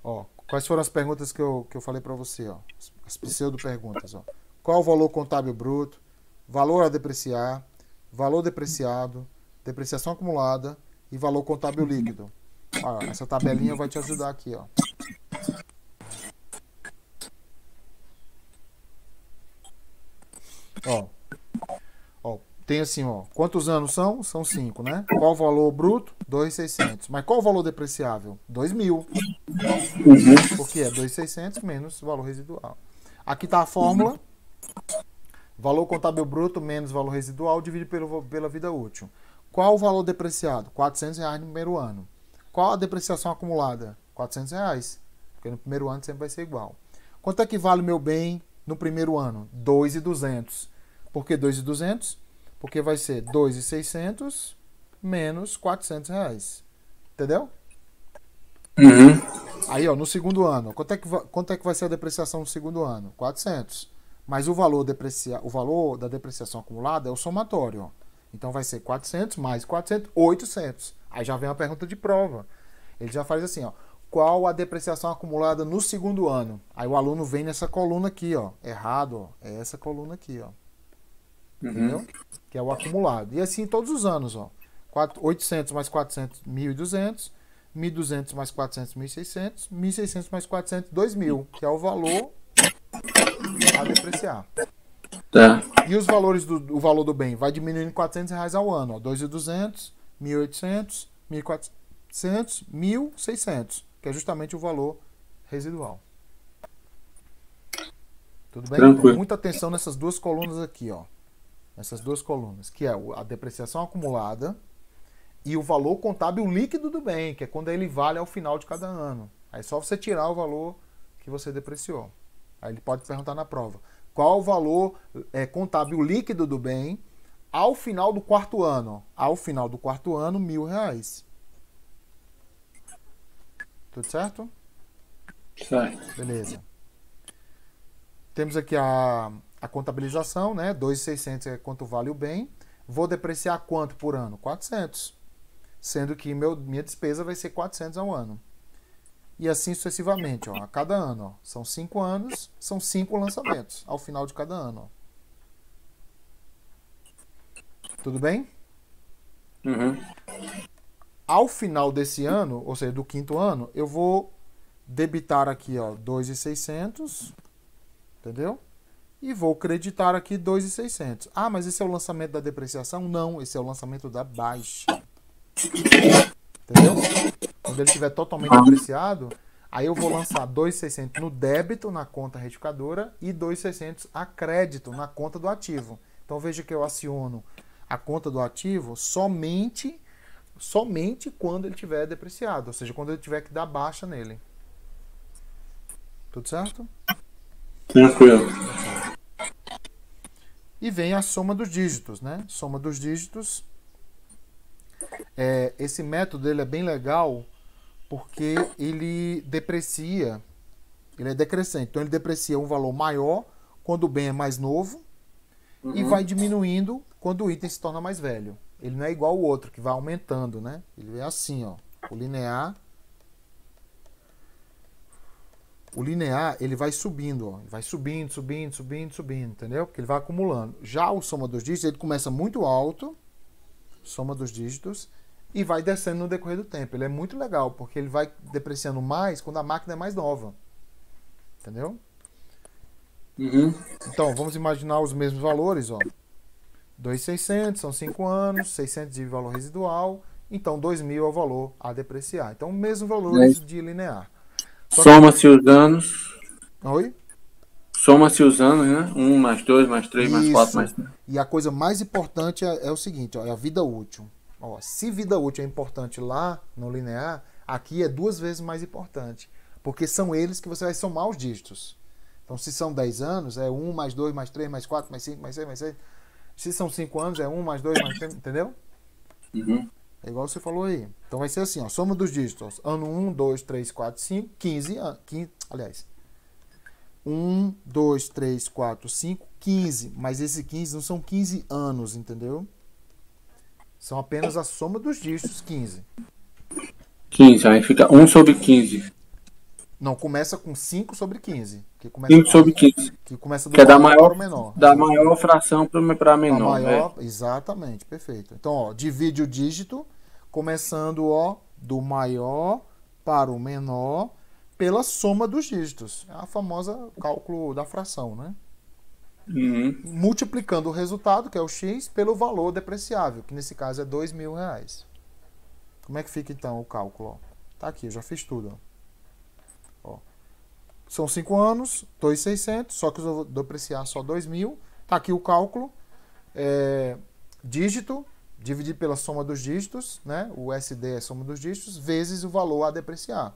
Ó, quais foram as perguntas que eu falei para você, ó? As pseudo perguntas, ó. Qual o valor contábil bruto? Valor a depreciar, valor depreciado, depreciação acumulada e valor contábil líquido. Ó, essa tabelinha vai te ajudar aqui, ó. Ó, tem assim, ó, quantos anos são? São 5, né? Qual o valor bruto? 2.600. Mas qual o valor depreciável? 2.000. Porque é 2.600 menos o valor residual. Aqui está a fórmula. Valor contábil bruto menos valor residual dividido pela vida útil. Qual o valor depreciado? R$400 no primeiro ano. Qual a depreciação acumulada? R$400. Porque no primeiro ano sempre vai ser igual. Quanto é que vale o meu bem no primeiro ano? 2.200. Por que 2.200? Porque vai ser 2.600 menos R$400. Entendeu? Aí, ó, no segundo ano, quanto é que vai ser a depreciação no segundo ano? 400. Mas o valor da depreciação acumulada é o somatório, ó. Então vai ser 400 mais 400, 800. Aí já vem a pergunta de prova. Ele já faz assim, ó. Qual a depreciação acumulada no segundo ano? Aí o aluno vem nessa coluna aqui, ó. Errado, ó. É essa coluna aqui, ó. Entendeu? Que é o acumulado. E assim todos os anos, ó. 800 mais 400, 1.200. 1.200 mais 400, 1.600. 1.600 mais 400, 2.000. Que é o valor a depreciar. Tá. E os valores o valor do bem vai diminuindo R$400 ao ano, ó. 2.200, 1.800, 1.400, 1.600, que é justamente o valor residual. Tudo bem? Então, muita atenção nessas duas colunas aqui, ó. Essas duas colunas, que é a depreciação acumulada e o valor contábil líquido do bem, que é quando ele vale ao final de cada ano. Aí é só você tirar o valor que você depreciou. Aí ele pode perguntar na prova. Qual o valor contábil líquido do bem ao final do quarto ano? Ao final do quarto ano, R$1.000. Tudo certo? Certo. Beleza. Temos aqui a contabilização, né? 2.600 é quanto vale o bem. Vou depreciar quanto por ano? 400. Sendo que minha despesa vai ser 400 ao ano. E assim sucessivamente, ó, a cada ano. Ó. São 5 anos, são 5 lançamentos ao final de cada ano. Ó. Tudo bem? Ao final desse ano, ou seja, do quinto ano, eu vou debitar aqui, ó, 2.600, entendeu? E vou creditar aqui 2.600. Ah, mas esse é o lançamento da depreciação? Não, esse é o lançamento da baixa. Entendeu? Quando ele estiver totalmente depreciado, aí eu vou lançar 2.600 no débito, na conta retificadora, e 2.600 a crédito, na conta do ativo. Então veja que eu aciono a conta do ativo somente quando ele estiver depreciado, ou seja, quando ele tiver que dar baixa nele. Tudo certo? Tranquilo. E vem a soma dos dígitos, né? Soma dos dígitos. Esse método ele é bem legal porque ele deprecia, ele é decrescente. Então ele deprecia um valor maior quando o bem é mais novo e vai diminuindo quando o item se torna mais velho. Ele não é igual ao outro, que vai aumentando, né? Ele é assim, ó. O linear, ele vai subindo, ó. Ele vai subindo, entendeu? Porque ele vai acumulando. Já o soma dos dígitos, ele começa muito alto, soma dos dígitos, e vai descendo no decorrer do tempo. Ele é muito legal, porque ele vai depreciando mais quando a máquina é mais nova. Entendeu? Então, vamos imaginar os mesmos valores, ó. 2.600, são 5 anos, 600 de valor residual, então 2.000 é o valor a depreciar. Então, mesmos valores de linear. Soma-se os anos. Oi? Soma-se os anos, né? 1 mais 2 mais 3 mais 4 mais 3. E a coisa mais importante é o seguinte, ó, é a vida útil. Ó, se vida útil é importante lá no linear, aqui é 2 vezes mais importante. Porque são eles que você vai somar os dígitos. Então, se são 10 anos, é 1 mais 2 mais 3 mais 4 mais 5 mais 6 mais 7. Se são 5 anos, é 1 mais 2 mais 3, entendeu? É igual você falou aí. Então vai ser assim, ó, soma dos dígitos. Ano 1, 2, 3, 4, 5, 15 anos. Aliás, 1, 2, 3, 4, 5, 15. Mas esse 15 não são 15 anos, entendeu? São apenas a soma dos dígitos, 15. 15, aí fica 1 sobre 15. Não, começa com 5 sobre 15. Que começa 5 sobre 15. Que começa do que é da maior para o menor. Da maior fração para menor. Maior, né? Exatamente, perfeito. Então, ó, divide o dígito, começando, ó, do maior para o menor, pela soma dos dígitos. É a famosa cálculo da fração, né? multiplicando o resultado, que é o X, pelo valor depreciável, que nesse caso é R$ 2.000. Como é que fica então o cálculo? Ó? Tá aqui, eu já fiz tudo. Ó. São 5 anos, 2.600, só que eu vou depreciar só 2.000. Tá aqui o cálculo. Dígito, dividir pela soma dos dígitos, né? O SD é a soma dos dígitos, vezes o valor a depreciar.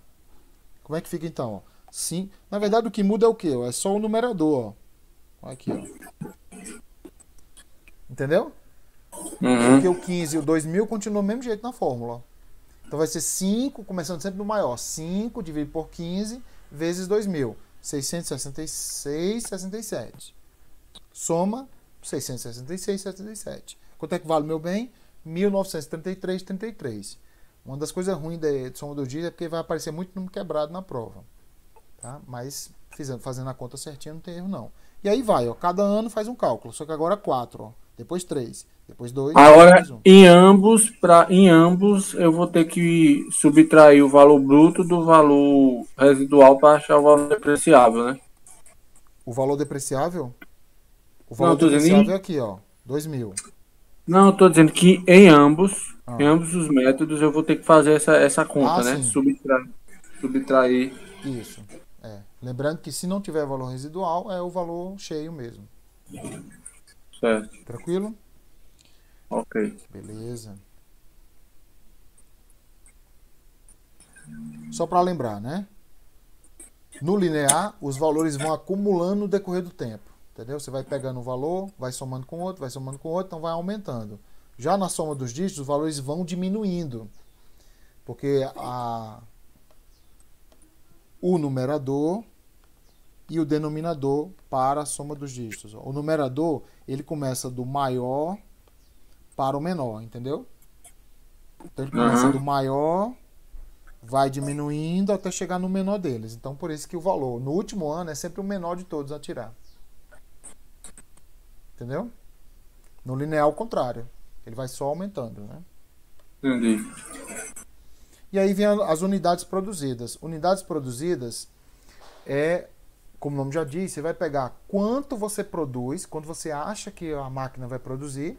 Como é que fica então? Sim. Na verdade, o que muda é o quê? É só o numerador. Ó. Aqui, ó. Entendeu? Porque o 15 e o 2.000 continuam do mesmo jeito na fórmula. Então vai ser 5, começando sempre no maior. 5 dividido por 15 vezes 2.000. 666,67. Soma 666,67. Quanto é que vale, meu bem? 1.933,33. Uma das coisas ruins de soma dos dígitos é porque vai aparecer muito número quebrado na prova. Tá? Mas fazendo a conta certinha não tem erro não. E aí vai, ó, cada ano faz um cálculo. Só que agora 4, ó, depois 3, depois 2, agora, depois 1. Em ambos, eu vou ter que subtrair o valor bruto do valor residual para achar o valor depreciável, né? O valor depreciável? O valor depreciável é aqui, ó, 2.000. Não, eu tô dizendo que em ambos os métodos, eu vou ter que fazer essa conta, né? Sim. Subtrair. Isso. Lembrando que se não tiver valor residual, é o valor cheio mesmo. Certo. Tranquilo? Ok. Beleza. Só para lembrar, né? No linear, os valores vão acumulando no decorrer do tempo. Entendeu? Você vai pegando um valor, vai somando com outro, vai somando com outro, então vai aumentando. Já na soma dos dígitos, os valores vão diminuindo. Porque o numerador e o denominador para a soma dos dígitos. O numerador, ele começa do maior para o menor, entendeu? Então ele começa do maior, vai diminuindo até chegar no menor deles. Então por isso que o valor no último ano é sempre o menor de todos a tirar. Entendeu? No linear, ao contrário. Ele vai só aumentando, né? Entendi. E aí vem as unidades produzidas. Unidades produzidas é, como o nome já diz, você vai pegar quanto você produz, quanto você acha que a máquina vai produzir,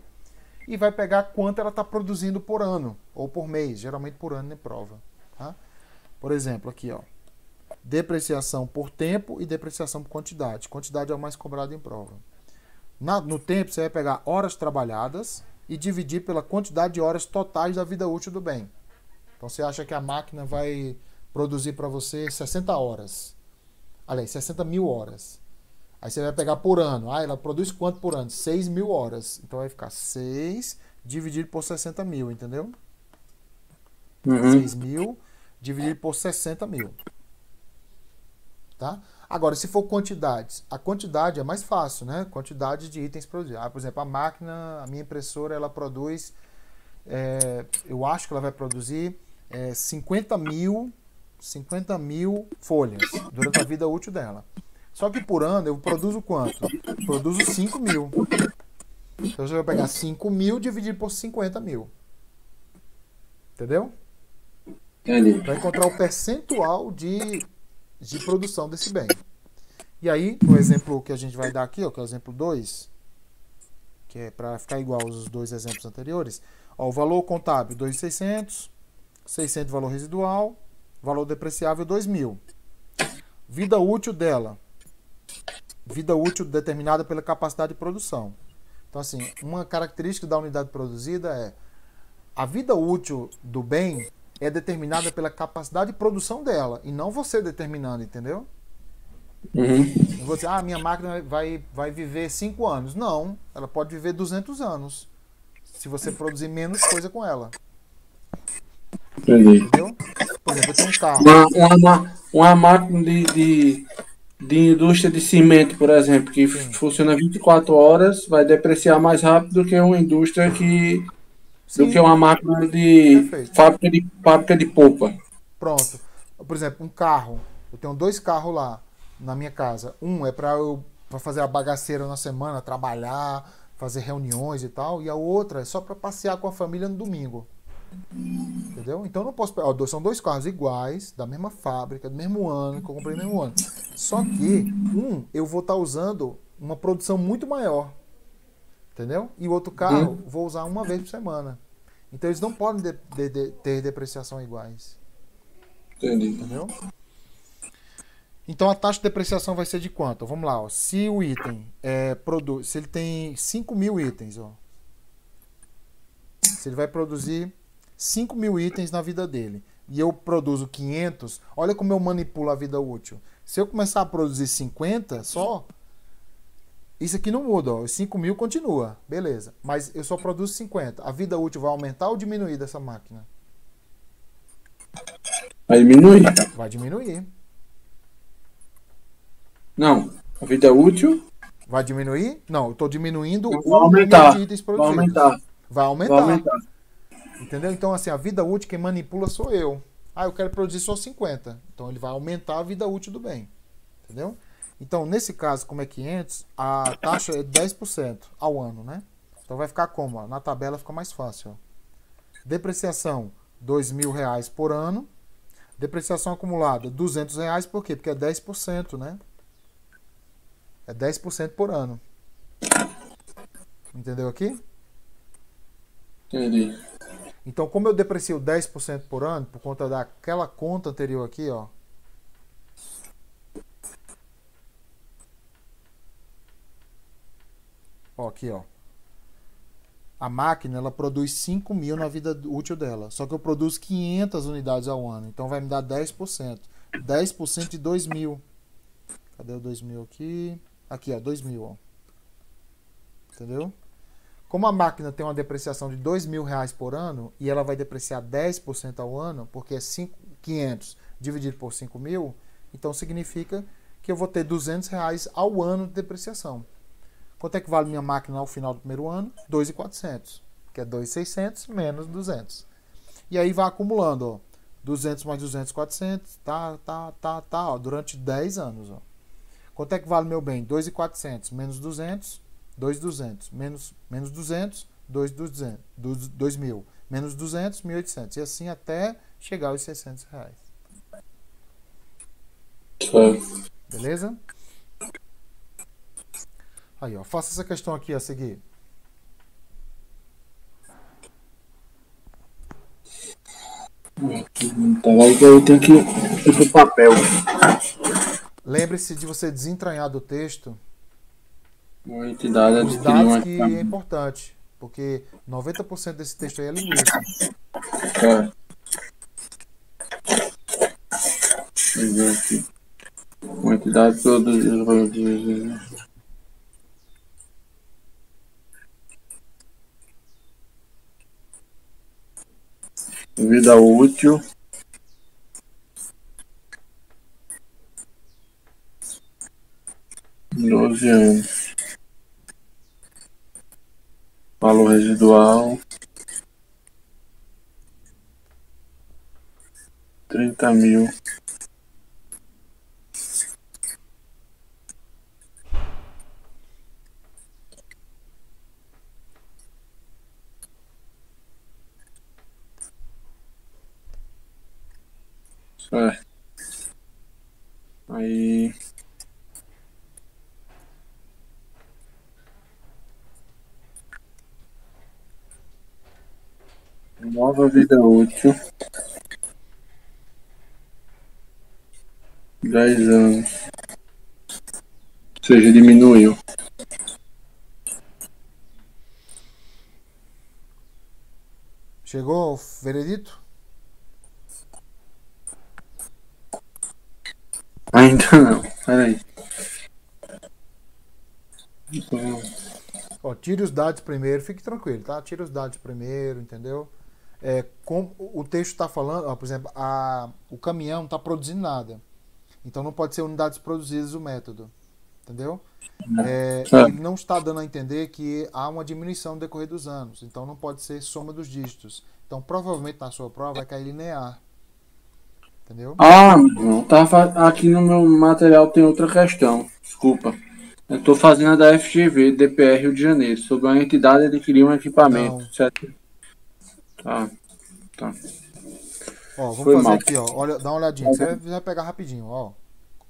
e vai pegar quanto ela está produzindo por ano, ou por mês, geralmente por ano em prova. Tá? Por exemplo, aqui, ó, depreciação por tempo e depreciação por quantidade. Quantidade é o mais cobrado em prova. No tempo, você vai pegar horas trabalhadas e dividir pela quantidade de horas totais da vida útil do bem. Então, você acha que a máquina vai produzir para você 60 horas. Aliás, 60.000 horas. Aí você vai pegar por ano. Ela produz quanto por ano? 6.000 horas. Então, vai ficar 6 dividido por 60.000, entendeu? 6.000 dividido por 60.000. Tá? Agora, se for quantidades, a quantidade é mais fácil, né? Quantidade de itens produzidos. Por exemplo, a máquina, a minha impressora, ela produz, eu acho que ela vai produzir 50.000 folhas durante a vida útil dela. Só que por ano eu produzo quanto? Produzo 5.000. Então você vai pegar 5.000 dividido por 50.000. Entendeu? Entendi. Para encontrar o percentual de produção desse bem. E aí, o exemplo que a gente vai dar aqui, ó, que é o exemplo 2, que é para ficar igual aos dois exemplos anteriores, ó, o valor contábil 2.600, 600 valor residual, valor depreciável 2.000. Vida útil dela, vida útil determinada pela capacidade de produção. Então, assim, uma característica da unidade produzida é a vida útil do bem é determinada pela capacidade de produção dela, e não você determinando, entendeu? Eu vou dizer, minha máquina vai viver 5 anos. Não, ela pode viver 200 anos, se você produzir menos coisa com ela. Entendi. Entendeu? Por exemplo, eu tenho um carro. Uma máquina de indústria de cimento, por exemplo, que funciona 24 horas, vai depreciar mais rápido do que uma indústria do que uma máquina de fábrica de polpa. Pronto. Por exemplo, um carro. Eu tenho 2 carros lá na minha casa. Um é para fazer a bagaceira na semana, trabalhar, fazer reuniões e tal. E a outra é só para passear com a família no domingo. Entendeu? Então eu não posso pegar. São 2 carros iguais, da mesma fábrica, do mesmo ano, que eu comprei no mesmo ano. Só que eu vou estar usando uma produção muito maior. Entendeu? E o outro carro, vou usar uma vez por semana. Então eles não podem ter depreciação iguais. Entendi. Entendeu? Então a taxa de depreciação vai ser de quanto? Vamos lá, ó. Se o item produz, se ele tem 5.000 itens, ó. Se ele vai produzir 5.000 itens na vida dele e eu produzo 500, olha como eu manipulo a vida útil. Se eu começar a produzir 50 só, isso aqui não muda, ó. Os 5.000 continua, beleza. Mas eu só produzo 50. A vida útil vai aumentar ou diminuir dessa máquina? Vai diminuir. Vai diminuir. Não. A vida útil Vai diminuir? Não, eu estou diminuindo vai o número aumentar. de itens Vai produzidos. aumentar. Vai aumentar. Vai aumentar. Entendeu? Então, assim, a vida útil quem manipula sou eu. Ah, eu quero produzir só 50. Então, ele vai aumentar a vida útil do bem. Entendeu? Então, nesse caso, como é 500, a taxa é 10% ao ano, né? Então, vai ficar como? Ó? Na tabela fica mais fácil. Ó. Depreciação, R$2.000 por ano. Depreciação acumulada, R$200. Por quê? Porque é 10%, né? É 10% por ano. Entendeu aqui? Entendi. Então, como eu deprecio 10% por ano, por conta daquela conta anterior aqui, ó. Ó, aqui, ó. A máquina, ela produz 5.000 na vida útil dela. Só que eu produzo 500 unidades ao ano. Então, vai me dar 10%. 10% de 2.000. Cadê o 2.000 aqui? Aqui, ó, 2.000, ó. Entendeu? Como a máquina tem uma depreciação de R$2.000 por ano e ela vai depreciar 10% ao ano, porque é 500 dividido por 5.000, então significa que eu vou ter R$200 ao ano de depreciação. Quanto é que vale minha máquina ao final do primeiro ano? 2.400, que é 2.600 menos 200. E aí vai acumulando, ó. 200 mais 200, 400, ó, durante 10 anos, ó. Quanto é que vale meu bem? 2.400 menos 200, 2.200 menos 200, 2.000 menos 200, 1.800. E assim até chegar aos R$600. Beleza? Aí, ó. Faça essa questão aqui a seguir. Tá aí que eu tenho que ir pro papel. Lembre-se de você desentranhar do texto Uma entidade os adquiriu dados uma que é importante, porque 90% desse texto aí é linguística. É. Deixa eu ver aqui. Uma entidade produziu. Vida útil. 12 anos. Valor residual 30.000. Certo. Aí. Nova vida útil. 10 anos. Ou seja, diminuiu. Chegou o veredito? Ainda não. Peraí. Ó, tire os dados primeiro, fique tranquilo, tá? Tire os dados primeiro, entendeu? Como o texto está falando, ó, por exemplo, o caminhão não está produzindo nada. Então não pode ser unidades produzidas o método. Entendeu? Ele não está dando a entender que há uma diminuição no decorrer dos anos. Então não pode ser soma dos dígitos. Então provavelmente na sua prova vai cair linear. Entendeu? Ah, não. Aqui no meu material tem outra questão. Desculpa. Eu estou fazendo a da FGV, DPR Rio de Janeiro, sobre a entidade adquirir um equipamento. Não. Certo? Tá. Ó, vamos Foi fazer mal. aqui, ó. Olha, dá uma olhadinha. Você vai pegar rapidinho, ó.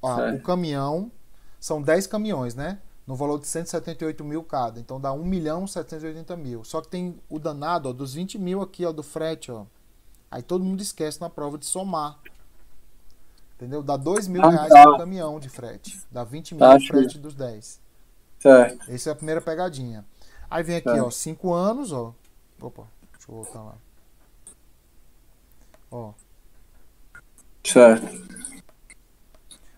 O caminhão, são 10 caminhões, né? no valor de 178 mil cada. Então dá 1.780.000. Só que tem o danado, ó, dos 20 mil aqui, ó, do frete, ó. Aí todo mundo esquece na prova de somar. Entendeu? Dá 2 mil reais por caminhão de frete. Dá 20 mil de frete dos 10. Certo. Essa é a primeira pegadinha. Aí vem aqui, ó, 5 anos, ó. Opa, deixa eu voltar lá. Ó. Certo.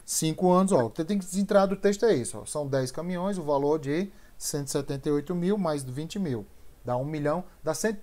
5 anos, ó. Você tem que entrar do texto é isso, ó. São 10 caminhões, o valor de 178 mil mais 20 mil. Dá 1 milhão,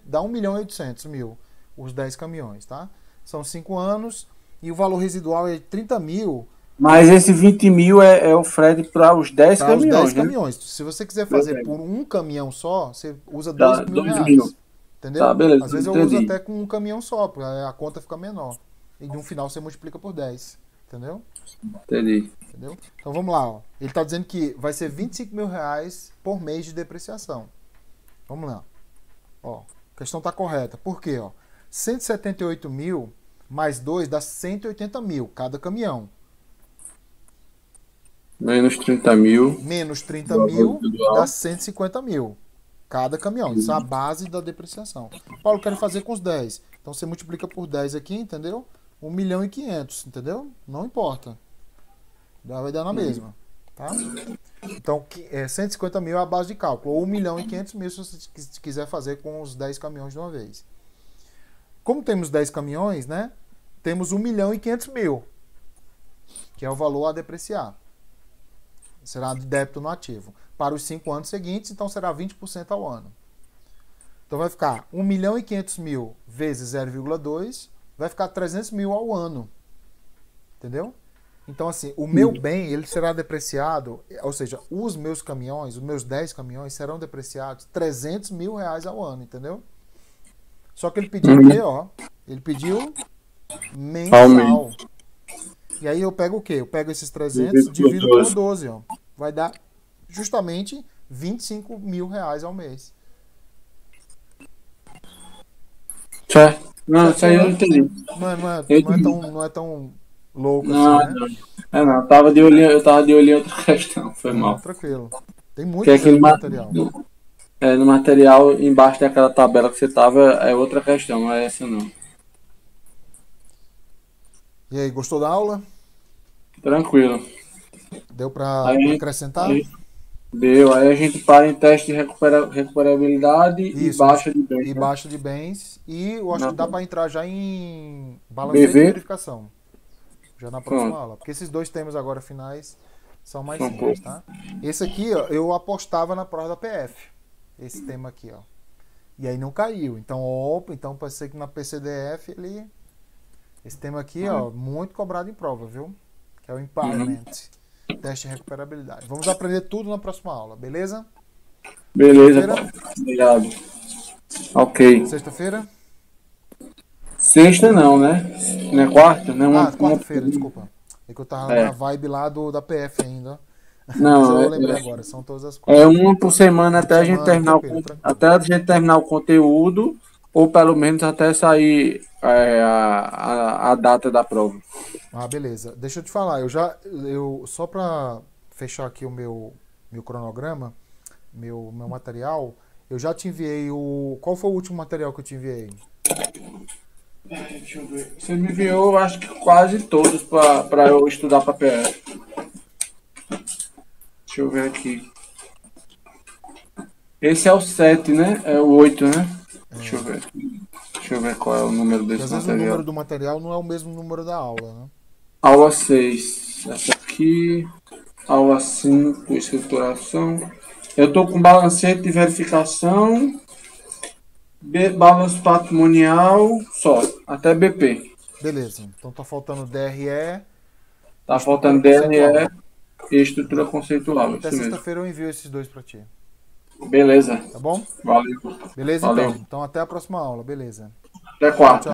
dá 1 milhão e 800 mil os 10 caminhões, tá? São 5 anos e o valor residual é 30 mil. Mas esse 20 mil é o frete para os 10 Para caminhões, os 10 né? caminhões. Se você quiser fazer por um caminhão só, você usa Tá, 2 mil 2 reais. mil. Entendeu? Tá, beleza, Às vezes eu entendi. uso até com um caminhão só, porque a conta fica menor. E no final você multiplica por 10. Entendeu? Entendi. Entendeu? Então vamos lá, ó. Ele está dizendo que vai ser 25 mil reais por mês de depreciação. Vamos lá. Ó, a questão está correta. Por quê? Ó? 178 mil mais 2 dá 180 mil cada caminhão. Menos 30 mil. Menos 30 mil dá 150 mil cada caminhão. Isso é a base da depreciação. Paulo, eu quero fazer com os 10. Então você multiplica por 10 aqui, entendeu? 1 milhão e 500, entendeu? Não importa. Vai dar na mesma, tá? Então, 150 mil é a base de cálculo. Ou 1 milhão e 500 mil se você quiser fazer com os 10 caminhões de uma vez. Como temos 10 caminhões, né? Temos 1 milhão e 500 mil, que é o valor a depreciar. Será de débito no ativo. Para os 5 anos seguintes, então será 20% ao ano. Então vai ficar 1 milhão e 500 mil vezes 0,2, vai ficar 300 mil ao ano. Entendeu? Então, assim, o meu bem, ele será depreciado, ou seja, os meus caminhões, os meus 10 caminhões serão depreciados 300 mil reais ao ano, entendeu? Só que ele pediu o quê, ó? Ele pediu mensal. E aí eu pego o quê? Eu pego esses 300, divido por 12, ó. Vai dar justamente 25 mil reais ao mês. Certo. Não, isso aí eu entendi. Não é tão louco Não, assim, né? não. Eu tava de olho em outra questão. Foi mal. Tranquilo. Tem muito Que aquele material. No material, embaixo daquela tabela que você tava, é outra questão, não é essa não. E aí, gostou da aula? Tranquilo. Deu para acrescentar? Deu. Aí a gente para em teste de recuperabilidade e baixa de bens. E baixa de bens. E eu acho que dá para entrar já em balanço de BV. verificação. Já na próxima aula. Porque esses dois temas agora finais são mais simples, tá? Esse aqui, ó, eu apostava na prova da PF. Esse tema aqui, ó. E aí não caiu. Então pode ser que na PCDF ele... Esse tema aqui, ó, muito cobrado em prova, viu? Que é o Empowerment. Teste de recuperabilidade. Vamos aprender tudo na próxima aula, beleza? Beleza, Paulo. Obrigado. Ok. Sexta-feira? Sexta não, né? Não é quarta? Não, quarta-feira, desculpa. É que eu tava na vibe lá da PF ainda. Não, eu lembrei agora, são todas as coisas. É uma por semana até a gente terminar até a gente terminar o conteúdo, ou pelo menos até sair a data da prova. Ah, beleza. Deixa eu te falar, eu só para fechar aqui o meu cronograma, meu material, eu já te enviei qual foi o último material que eu te enviei? Deixa eu ver. Você me enviou, acho que quase todos para eu estudar para PF. Deixa eu ver aqui. Esse é o 7, né? É o 8, né? Deixa eu ver. Deixa eu ver qual é o número desse material. Às vezes o número do material não é o mesmo número da aula, né? Aula 6. Essa aqui. Aula 5, estruturação. Eu tô com balancete de verificação. Balanço patrimonial. Só. Até BP. Beleza. Então tá faltando DRE. Tá faltando DRE e estrutura conceitual. Até sexta-feira eu envio esses dois para ti. Beleza. Tá bom? Valeu. Beleza, Valeu. então. Então até a próxima aula. Beleza. Até quarta.